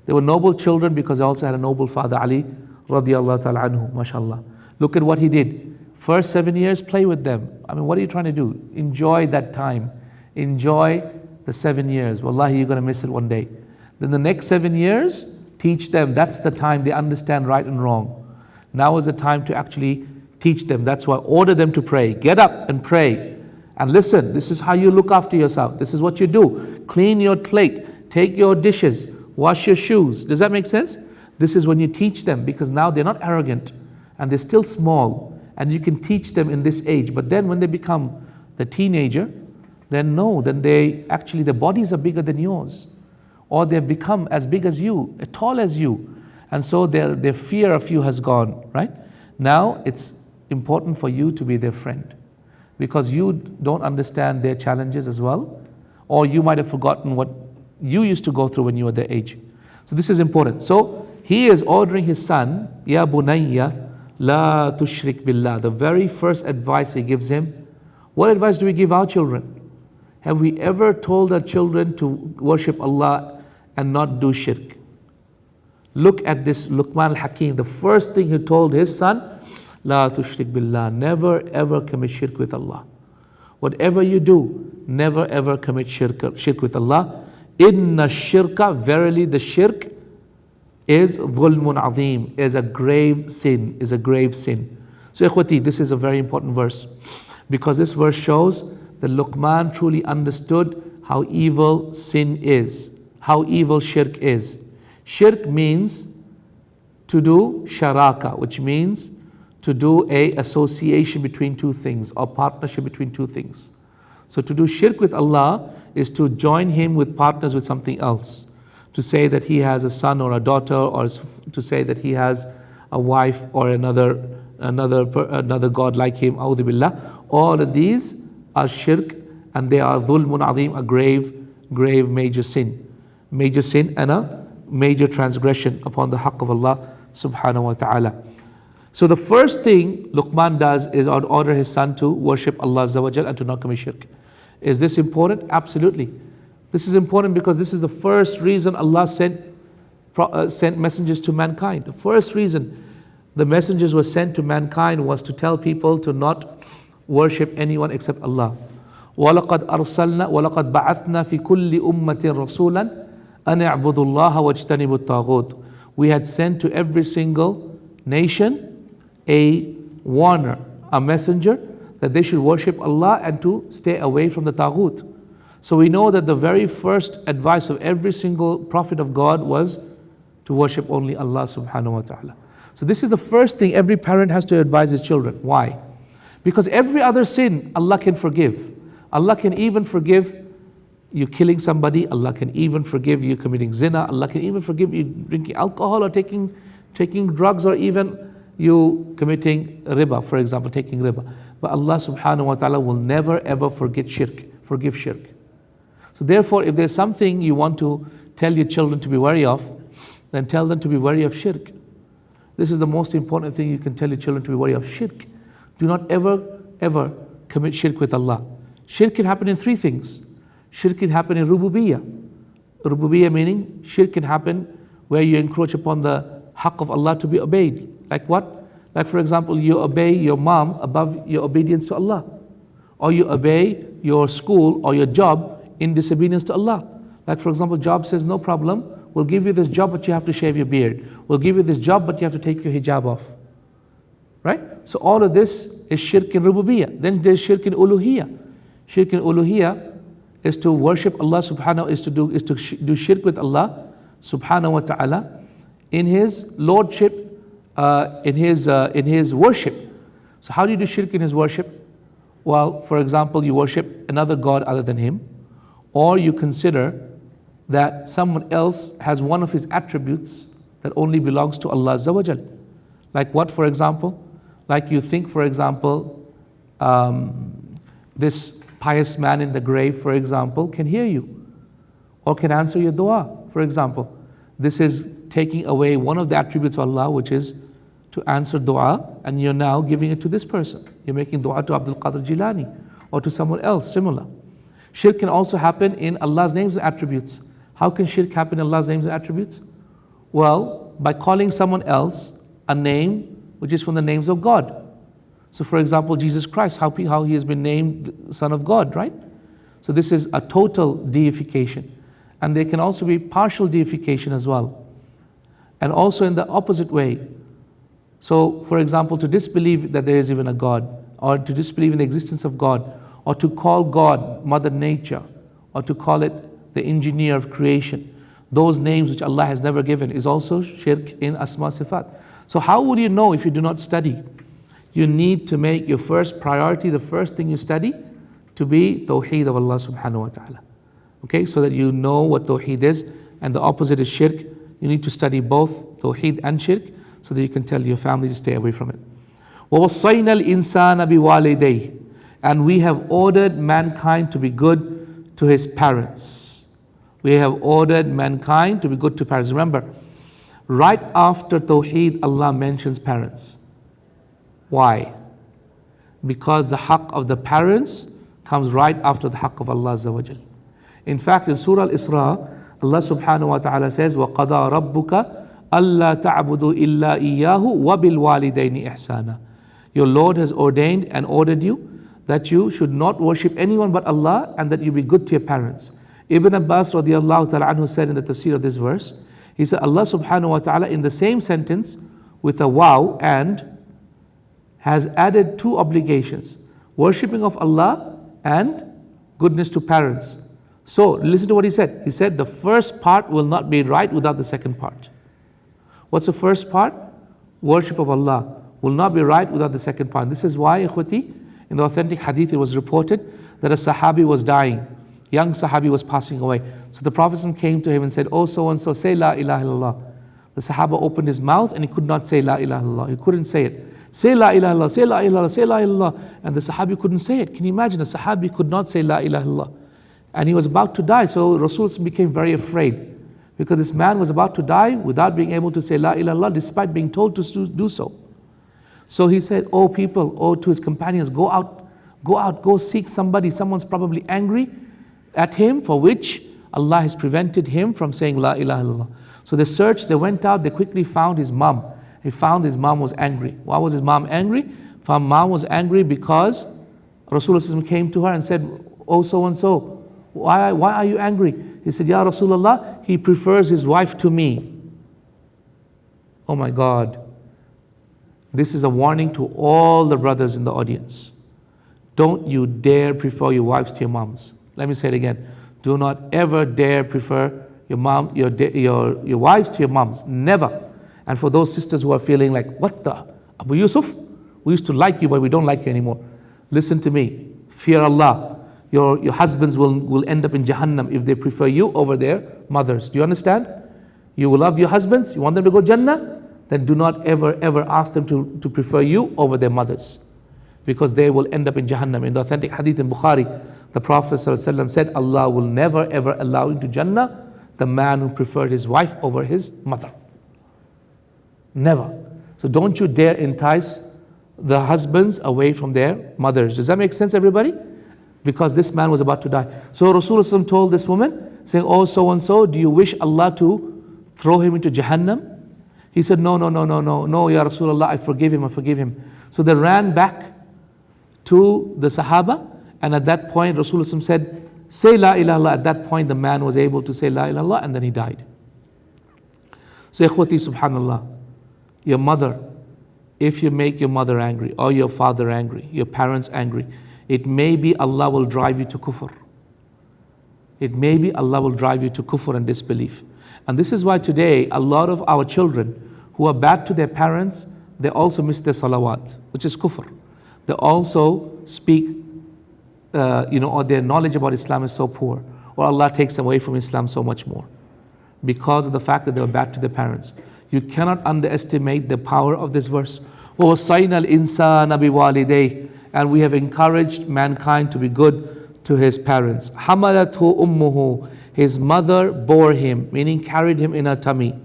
They were noble children because they also had a noble father, Ali radiallahu ta'ala anhu, mashallah. Look at what he did. First 7 years, play with them. I mean, what are you trying to do? Enjoy that time. Enjoy the 7 years. Wallahi, you're going to miss it one day. Then the next 7 years, teach them. That's the time they understand right and wrong. Now is the time to actually teach them. That's why order them to pray. Get up and pray. And listen, this is how you look after yourself. This is what you do. Clean your plate. Take your dishes. Wash your shoes. Does that make sense? This is when you teach them, because now they're not arrogant and they're still small. And you can teach them in this age. But then when they become the teenager, then no, then their bodies are bigger than yours. Or they've become as big as you, as tall as you. And so their fear of you has gone, right? Now it's important for you to be their friend, because you don't understand their challenges as well. Or you might have forgotten what you used to go through when you were their age. So this is important. So he is ordering his son, Ya bunayya, La tushrik billah. The very first advice he gives him. What advice do we give our children? Have we ever told our children to worship Allah and not do shirk? Look at this Luqman al-Hakim. The first thing he told his son, La tushrik billah. Never ever commit shirk with Allah. Whatever you do, never ever commit shirk with Allah. Inna shirka, verily the shirk, is dhulmun azim, is a grave sin, is a grave sin. So ikhwati, this is a very important verse, because this verse shows that Luqman truly understood how evil sin is, how evil shirk is. Shirk means to do sharaka, which means to do a association between two things or partnership between two things. So to do shirk with Allah is to join Him with partners with something else. To say that He has a son or a daughter, or to say that He has a wife or another God like Him, a'udhu billah. All of these are shirk, and they are dhulmun azim, a grave major sin. Major sin and a major transgression upon the haqq of Allah subhanahu wa ta'ala. So the first thing Luqman does is order his son to worship Allah Azza wa Jal and to not commit shirk. Is this important? Absolutely. This is important because this is the first reason Allah sent messengers to mankind. The first reason the messengers were sent to mankind was to tell people to not worship anyone except Allah. وَلَقَدْ أَرْسَلْنَا وَلَقَدْ بَعَثْنَا فِي كُلِّ أُمَّةٍ رَسُولًا أَنِ اعْبُدُوا اللَّهَ وَاجْتَنِبُوا الطَّاغُوتِ. We had sent to every single nation a warner, a messenger, that they should worship Allah and to stay away from the taghut. So we know that the very first advice of every single prophet of God was to worship only Allah subhanahu wa ta'ala. So this is the first thing every parent has to advise his children. Why? Because every other sin Allah can forgive. Allah can even forgive you killing somebody. Allah can even forgive you committing zina. Allah can even forgive you drinking alcohol or taking drugs, or even you committing riba, for example, taking riba. But Allah subhanahu wa ta'ala will never ever forgive shirk. So therefore, if there's something you want to tell your children to be wary of, then tell them to be wary of shirk. This is the most important thing you can tell your children, to be wary of shirk. Do not ever commit shirk with Allah. Shirk can happen in three things. Shirk can happen in rububiyyah. Rububiyyah meaning shirk can happen where you encroach upon the haqq of Allah to be obeyed. Like what? Like for example, you obey your mom above your obedience to Allah. Or you obey your school or your job in disobedience to Allah. Like for example, job says, no problem, we'll give you this job but you have to shave your beard. We'll give you this job but you have to take your hijab off. Right? So all of this is shirk in rububiyyah. Then there's shirk in uluhiyyah. Shirk in uluhiyyah is to worship Allah subhanahu, is to do shirk with Allah subhanahu wa ta'ala in His lordship, in His worship. So how do you do shirk in His worship? Well, for example, you worship another God other than Him, or you consider that someone else has one of His attributes that only belongs to Allah Azza wa Jal. Like what, for example? Like you think, for example, this pious man in the grave, for example, can hear you or can answer your dua, for example. This is taking away one of the attributes of Allah, which is to answer dua, and you're now giving it to this person. You're making dua to Abdul Qadir Jilani or to someone else similar. Shirk can also happen in Allah's names and attributes. How can shirk happen in Allah's names and attributes? Well, by calling someone else a name which is from the names of God. So for example, Jesus Christ, how He has been named Son of God, right? So this is a total deification. And there can also be partial deification as well. And also in the opposite way. So for example, to disbelieve that there is even a God, or to disbelieve in the existence of God, or to call God Mother Nature, or to call it the engineer of creation, those names which Allah has never given, is also shirk in Asma Sifat. So how would you know if you do not study? You need to make your first priority, the first thing you study, to be Tawheed of Allah subhanahu wa ta'ala. Okay, so that you know what Tawheed is, and the opposite is shirk. You need to study both Tawheed and shirk, so that you can tell your family to stay away from it. وَوَصَّيْنَا الْإِنسَانَ بِوَالِدَيْهِ. And we have ordered mankind to be good to his parents. We have ordered mankind to be good to parents. Remember, right after Tawheed, Allah mentions parents. Why? Because the haqq of the parents comes right after the haqq of Allah Azza wa Jal. In fact, in Surah Al-Isra, Allah subhanahu wa ta'ala says, وَقَضَى رَبُّكَ أَلَّا تَعْبُدُوا إِلَّا إِيَّاهُ وَبِالْوَالِدَيْنِ إِحْسَانًا. Your Lord has ordained and ordered you that you should not worship anyone but Allah, and that you be good to your parents. Ibn Abbas radiallahu ta'ala anhu said in the tafsir of this verse, He said Allah subhanahu wa ta'ala in the same sentence with a wow and has added two obligations: worshipping of Allah and goodness to parents. So listen to what he said. He said the first part will not be right without the second part. What's the first part? Worship of Allah will not be right without the second part. This is why, ikhwati, in the authentic hadith it was reported that a sahabi was dying. Young sahabi was passing away. So the Prophet came to him and said, oh so and so, say la ilaha illallah. The sahaba opened his mouth and he could not say la ilaha illallah. He couldn't say it. Say la ilaha illallah, say la ilaha illallah, say la ilaha illallah. And the sahabi couldn't say it. Can you imagine? A sahabi could not say la ilaha illallah. And he was about to die. So Rasul became very afraid, because this man was about to die without being able to say la ilaha illallah despite being told to do so. So he said, oh people, oh to his companions, go out, go seek somebody. Someone's probably angry at him for which Allah has prevented him from saying la ilaha illallah. So they searched, they went out, they quickly found his mom. He found his mom was angry. Why was his mom angry? His mom was angry because Rasulullah came to her and said, oh so and so, why are you angry? He said, Ya Rasulullah, he prefers his wife to me. Oh my God. This is a warning to all the brothers in the audience. Don't you dare prefer your wives to your moms. Let me say it again. Do not ever dare prefer your wives to your moms. Never. And for those sisters who are feeling like, what the? Abu Yusuf? We used to like you, but we don't like you anymore. Listen to me. Fear Allah. Your husbands will end up in Jahannam if they prefer you over their mothers. Do you understand? You will love your husbands. You want them to go Jannah? Then do not ever ask them to prefer you over their mothers, because they will end up in Jahannam. In the authentic hadith in Bukhari, the Prophet ﷺ said, Allah will never ever allow into Jannah the man who preferred his wife over his mother. Never. So don't you dare entice the husbands away from their mothers. Does that make sense, everybody? Because this man was about to die. So Rasulullah told this woman, saying, oh so and so, do you wish Allah to throw him into Jahannam? He said, no, Ya Rasulullah, I forgive him. So they ran back to the Sahaba, and at that point Rasulullah said, say la ilaha illallah. At that point the man was able to say la ilaha illallah, and then he died. So ikhwati, subhanallah, your mother, if you make your mother angry, or your father angry, your parents angry, it may be Allah will drive you to kufr. It may be Allah will drive you to kufr and disbelief. And this is why today a lot of our children who are bad to their parents, they also miss their salawat, which is kufr. They also speak, or their knowledge about Islam is so poor, or Allah takes them away from Islam so much more, because of the fact that they were bad to their parents. You cannot underestimate the power of this verse. وَوَصَّيْنَا الْإِنسَانَ بِوَالِدَيْهِ. And we have encouraged mankind to be good to his parents. حَمَلَتْهُ أُمُّهُ. His mother bore him, meaning carried him in her tummy.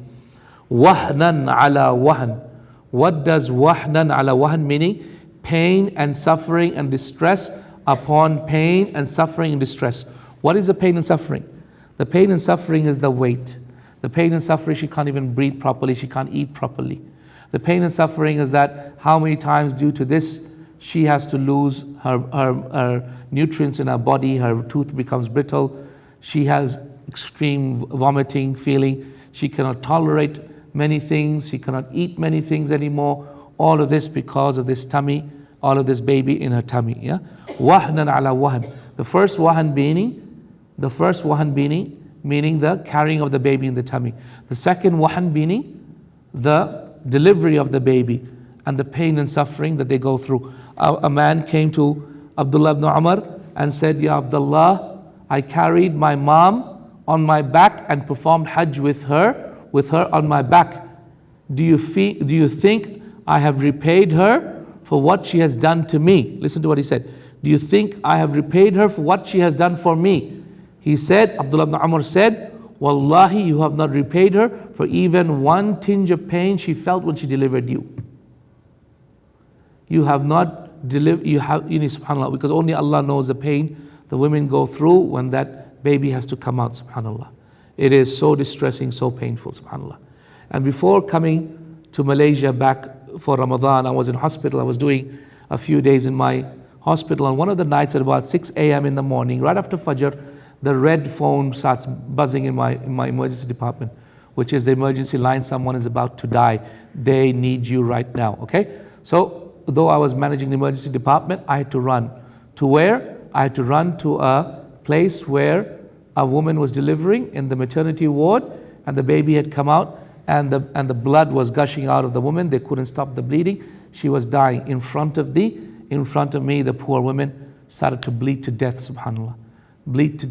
وَهْنًا عَلَى وَهْنٍ. What does وَهْنًا عَلى وَهْنٍ meaning? Pain and suffering and distress upon pain and suffering and distress. What is the pain and suffering? The pain and suffering is the weight. The pain and suffering, she can't even breathe properly, she can't eat properly. The pain and suffering is that how many times due to this she has to lose her nutrients in her body, her tooth becomes brittle, she has extreme vomiting feeling, she cannot tolerate many things, she cannot eat many things anymore. All of this because of this tummy, all of this baby in her tummy. Yeah? Wahnan ala wahn. The first wahan meaning the carrying of the baby in the tummy. The second wahan meaning the delivery of the baby and the pain and suffering that they go through. A man came to Abdullah ibn Umar and said, Ya Abdullah, I carried my mom on my back and performed Hajj with her on my back. Do you think I have repaid her for what she has done to me? Listen to what he said. Do you think I have repaid her for what she has done for me? He said, Abdullah ibn Umar said, Wallahi, you have not repaid her for even one tinge of pain she felt when she delivered you. You have not delivered, subhanAllah, because only Allah knows the pain the women go through when that baby has to come out, subhanAllah. It is so distressing, so painful, subhanAllah. And before coming to Malaysia back for Ramadan, I was in hospital. I was doing a few days in my hospital. And one of the nights at about 6 a.m. in the morning, right after Fajr, the red phone starts buzzing in my emergency department. which is the emergency line. Someone is about to die. They need you right now, okay? So, though I was managing the emergency department, I had to run. To where? I had to run to a place where a woman was delivering in the maternity ward, and the baby had come out, and the blood was gushing out of the woman. They couldn't stop the bleeding. She was dying in front of me. The poor woman started to bleed to death, subhanAllah. Bleed to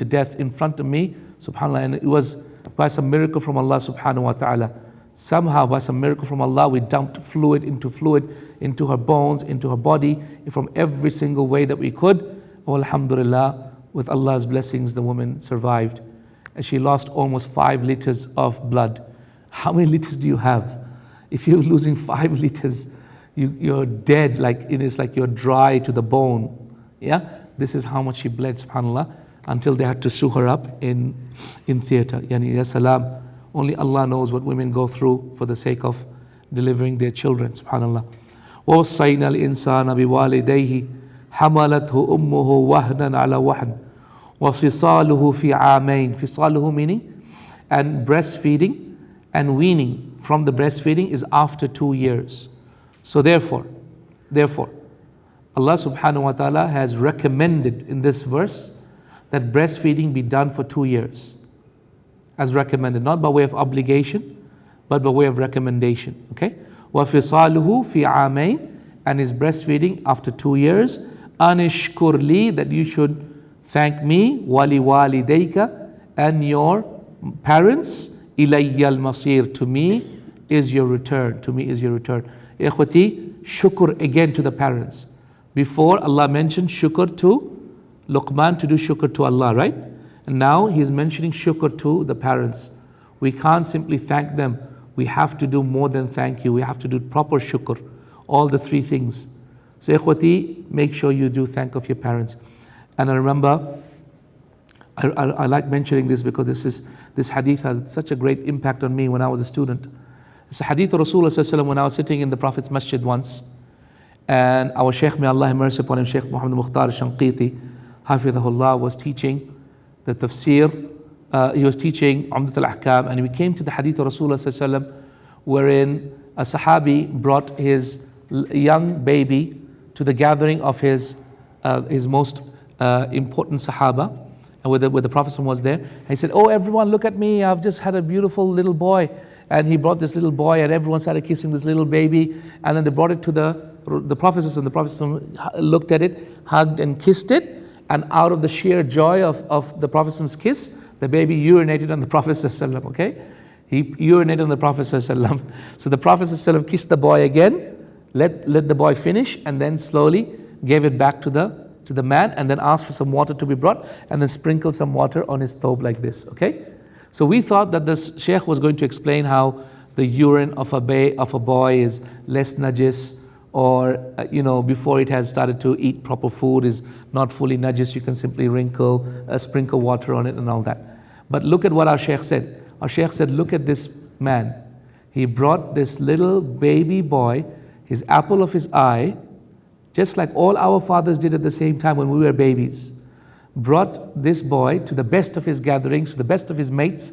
death in front of me, subhanAllah. And it was by some miracle from Allah subhanahu wa ta'ala. Somehow by some miracle from Allah, we dumped fluid into her bones, into her body, from every single way that we could. Oh, alhamdulillah, with Allah's blessings, the woman survived. And she lost almost 5 liters of blood. How many liters do you have? If you're losing 5 liters, you're dead, it's like you're dry to the bone. Yeah? This is how much she bled, subhanAllah, until they had to sew her up in theater. Yani, ya salam. Only Allah knows what women go through for the sake of delivering their children, subhanAllah. وَوَصَّيْنَا الْإِنسَانَ بِوَالِدَيْهِ حَمَلَتْهُ أُمُّهُ وَهْنًا عَلَى وَهْنٍ وَفِصَالُهُ فِي عَامَيْنِ. Fisaluhu meaning, and breastfeeding and weaning from the breastfeeding is after 2 years. So therefore, Allah subhanahu wa ta'ala has recommended in this verse that breastfeeding be done for 2 years. As recommended, not by way of obligation, but by way of recommendation. Okay? وَفِصَالُهُ فِي عَامَيْنِ, and his breastfeeding after 2 years. أَنِشْكُرْ لِي, that you should thank me, وَلِوَالِدَيْكَ, and your parents. إِلَيَّ الْمَصِيرُ, to me is your return. To me is your return. Ikhwati, shukr again to the parents. Before Allah mentioned shukr to Luqman, to do shukr to Allah, right? And now He's mentioning shukr to the parents. We can't simply thank them. We have to do more than thank you. We have to do proper shukr. All the 3 things. So ikhwati, make sure you do thank of your parents. And I remember, I like mentioning this because this hadith had such a great impact on me when I was a student. It's a hadith of Rasulullah when I was sitting in the Prophet's masjid once. And our Sheikh, may Allah have mercy upon him, Sheikh Muhammad Mukhtar Shanqiti, Hafidhahullah, was teaching the Tafseer. He was teaching Umdat al-Ahkam, and we came to the hadith of Rasulullah wherein a Sahabi brought his young baby to the gathering of his most important Sahaba, and where the Prophet was there. And he said, "Oh, everyone, look at me! I've just had a beautiful little boy." And he brought this little boy, and everyone started kissing this little baby. And then they brought it to the Prophet, and the Prophet looked at it, hugged and kissed it. And out of the sheer joy of the Prophet's kiss, the baby urinated on the Prophet, okay? He urinated on the Prophet. So the Prophet kissed the boy again, let the boy finish, and then slowly gave it back to the man, and then asked for some water to be brought, and then sprinkled some water on his thobe like this, okay? So we thought that this Sheikh was going to explain how the urine of a boy is less najis, or before it has started to eat proper food is not fully najis. You can simply sprinkle water on it and all that. But look at what our Sheikh said. Our Sheikh said, look at this man. He brought this little baby boy, his apple of his eye, just like all our fathers did at the same time when we were babies. Brought this boy to the best of his gatherings, to the best of his mates,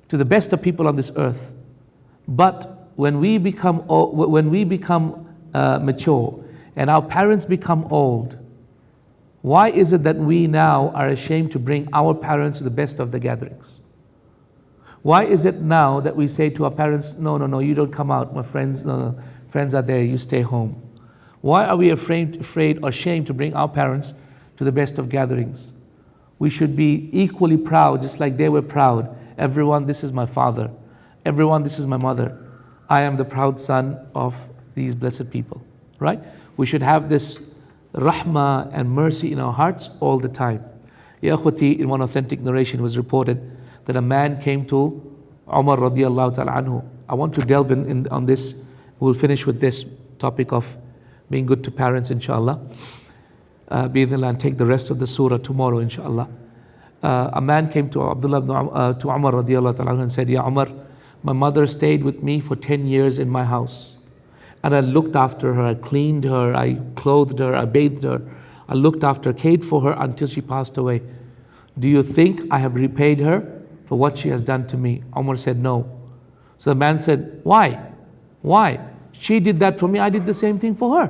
to the best of people on this earth. But when we become mature and our parents become old, why is it that we now are ashamed to bring our parents to the best of the gatherings? Why is it now that we say to our parents, no, you don't come out, my friends, friends are there, you stay home? Why are we afraid or ashamed to bring our parents to the best of gatherings? We should be equally proud, just like they were proud. Everyone, this is my father. Everyone, this is my mother. I am the proud son of these blessed people, right? We should have this rahmah and mercy in our hearts all the time. Ya akhwati, in one authentic narration, it was reported that a man came to Umar radiallahu ta'ala anhu. I want to delve in on this. We'll finish with this topic of being good to parents, inshallah. Bi-idhnillah, and take the rest of the surah tomorrow, inshallah. A man came to Umar radiallahu ta'ala anhu and said, Ya Umar, my mother stayed with me for 10 years in my house. And I looked after her, I cleaned her, I clothed her, I bathed her. I looked after, cared for her until she passed away. Do you think I have repaid her for what she has done to me. Umar said, no. So the man said, why? Why? She did that for me, I did the same thing for her.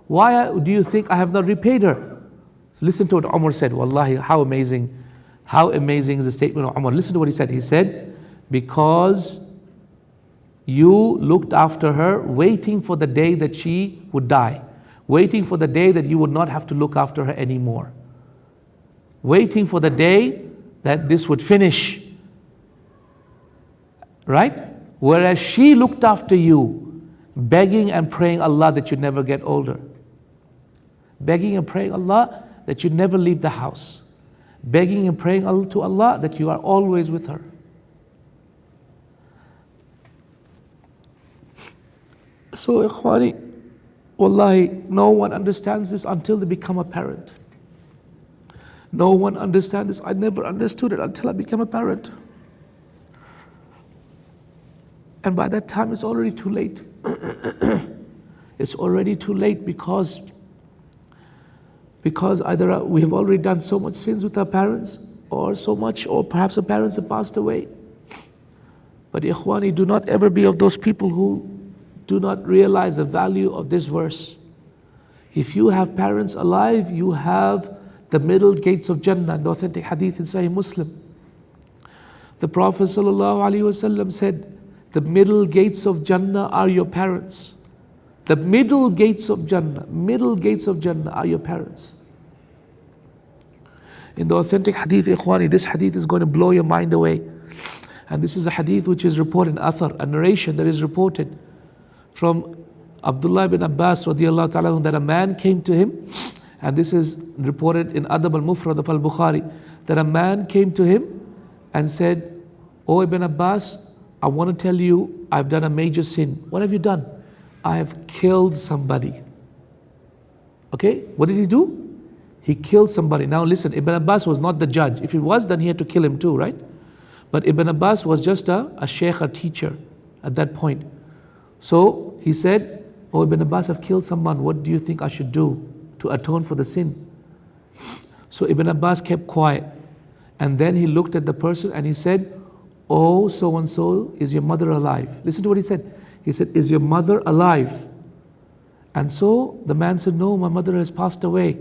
Why do you think I have not repaid her? So listen to what Umar said. Wallahi, how amazing is the statement of Umar. Listen to what he said. He said, because you looked after her, waiting for the day that she would die, waiting for the day that you would not have to look after her anymore, waiting for the day that this would finish, right? Whereas she looked after you, begging and praying Allah that you never get older, begging and praying Allah that you never leave the house, begging and praying to Allah that you are always with her. So ikhwani, wallahi, no one understands this until they become a parent. No one understands this. I never understood it until I became a parent. And by that time it's already too late. It's already too late because either we have already done so much sins with our parents, or perhaps our parents have passed away. But ikhwani, do not ever be of those people who do not realize the value of this verse. If you have parents alive, you have the middle gates of Jannah. The authentic hadith in Sahih Muslim, the Prophet ﷺ said, the middle gates of Jannah are your parents. The middle gates of Jannah are your parents. In the authentic hadith, ikhwani, this hadith is going to blow your mind away. And this is a hadith which is reported in Athar, a narration that is reported from Abdullah ibn Abbas radiallahu ta'ala, that a man came to him, and this is reported in Adab al-Mufrad of al-Bukhari, that a man came to him and said, "O Ibn Abbas, I want to tell you I've done a major sin." "What have you done?" "I have killed somebody." Okay, what did he do? He killed somebody. Now listen, Ibn Abbas was not the judge. If he was, then he had to kill him too, right? But Ibn Abbas was just a sheikh, a teacher at that point. So he said, "Oh Ibn Abbas, I've killed someone. What do you think I should do to atone for the sin?" So Ibn Abbas kept quiet. And then he looked at the person and he said, "Oh, so and so, is your mother alive?" Listen to what he said. He said, "Is your mother alive?" And so the man said, "No, my mother has passed away."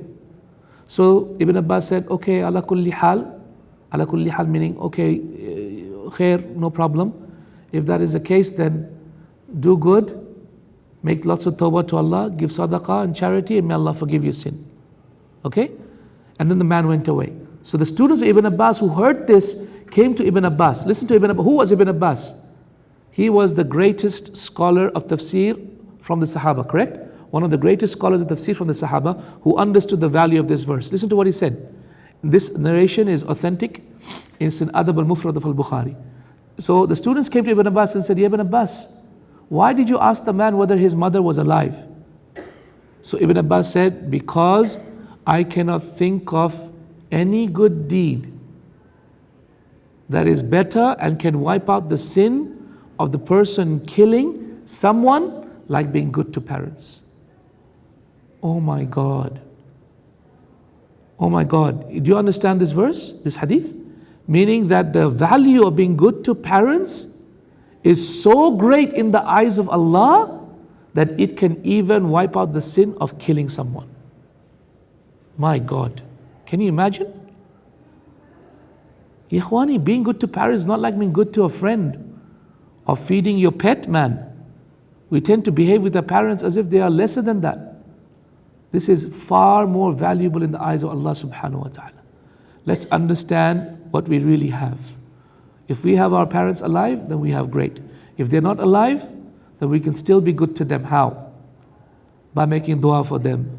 So Ibn Abbas said, "Okay, ala kulli hal." Ala kulli hal meaning, okay, khair, no problem. If that is the case, then do good, make lots of tawbah to Allah, give sadaqah and charity, and may Allah forgive your sin. Okay? And then the man went away. So the students of Ibn Abbas who heard this came to Ibn Abbas. Listen to Ibn Abbas. Who was Ibn Abbas? He was the greatest scholar of Tafseer from the Sahaba, correct? One of the greatest scholars of Tafseer from the Sahaba who understood the value of this verse. Listen to what he said. This narration is authentic. It's in Adab al-Mufrad of al-Bukhari. So the students came to Ibn Abbas and said, "Ya Ibn Abbas, why did you ask the man whether his mother was alive?" So Ibn Abbas said, "Because I cannot think of any good deed that is better and can wipe out the sin of the person killing someone like being good to parents." Oh my God. Oh my God. Do you understand this verse, this hadith? Meaning that the value of being good to parents is so great in the eyes of Allah that it can even wipe out the sin of killing someone. My God. Can you imagine? Ikhwani, being good to parents is not like being good to a friend or feeding your pet, man. We tend to behave with our parents as if they are lesser than that. This is far more valuable in the eyes of Allah subhanahu wa ta'ala. Let's understand what we really have. If we have our parents alive, then we have great. If they're not alive, then we can still be good to them. How? By making dua for them.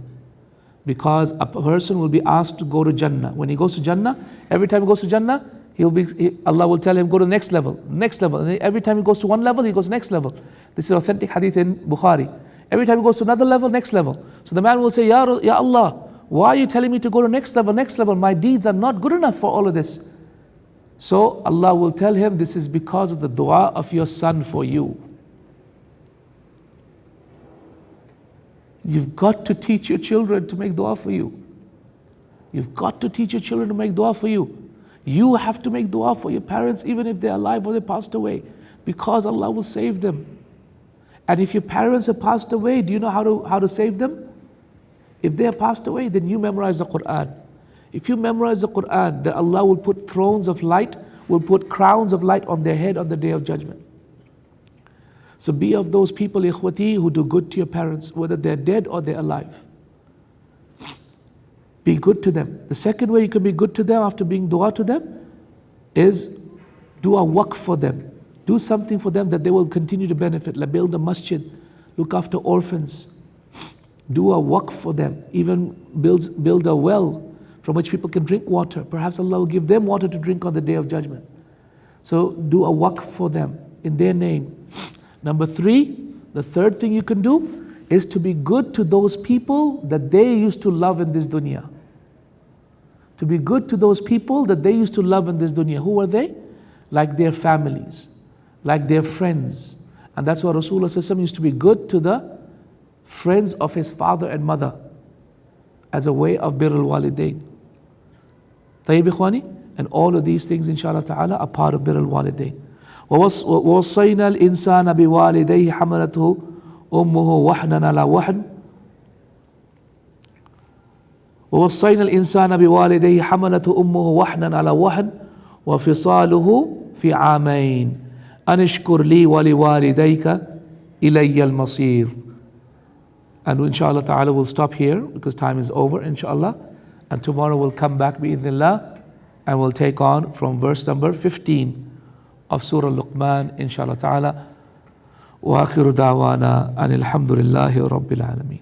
Because a person will be asked to go to Jannah. When he goes to Jannah, every time he goes to Jannah, Allah will tell him, go to the next level, next level. And every time he goes to one level, he goes next level. This is authentic hadith in Bukhari. Every time he goes to another level, next level. So the man will say, Ya Allah, why are you telling me to go to next level, next level? My deeds are not good enough for all of this. So Allah will tell him, this is because of the dua of your son for you. You've got to teach your children to make dua for you. You've got to teach your children to make dua for you. You have to make dua for your parents even if they're alive or they passed away, because Allah will save them. And if your parents have passed away, do you know how to save them? If they have passed away, then you memorize the Quran. If you memorize the Quran, then Allah will put thrones of light, will put crowns of light on their head on the day of judgment. So be of those people, ikhwati, who do good to your parents, whether they're dead or they're alive. Be good to them. The second way you can be good to them after being dua to them is do a waqf for them. Do something for them that they will continue to benefit, like build a masjid, look after orphans, do a waqf for them, even build a well from which people can drink water. Perhaps Allah will give them water to drink on the day of judgment. So do a waqf for them in their name. Number three, the third thing you can do is to be good to those people that they used to love in this dunya. To be good to those people that they used to love in this dunya. Who are they? Like their families, like their friends. And that's why Rasulullah ﷺ used to be good to the friends of his father and mother as a way of birr al-walidain. Tayyib ikhwani? And all of these things, inshallah ta'ala, are part of birr al-walidain. وَوَصَّيْنَا الْإِنسَانَ بِوَالِدَيْهِ حَمَلَتْهُ أُمُّهُ وَحْنًا عَلَى وَحْنٍ وَوَصَّيْنَا الْإِنسَانَ بِوَالِدَيْهِ حَمَلَتْهُ أُمُّهُ وَحْنًا عَلَى وَحْنٍ وَفِصَالُهُ فِي عَامَيْنِ أَنِ اشْكُرْ لِي وَلِوَالِدَيْكَ إِلَيَّ الْمَصِيرُ. And inshallah ta'ala we'll stop here because time is over, inshallah. And tomorrow we'll come back bi'idhnillah and we'll take on from verse number 15 of Surah Luqman, inshallah ta'ala. وآخر دعوانا أن الحمد لله رب العالمين.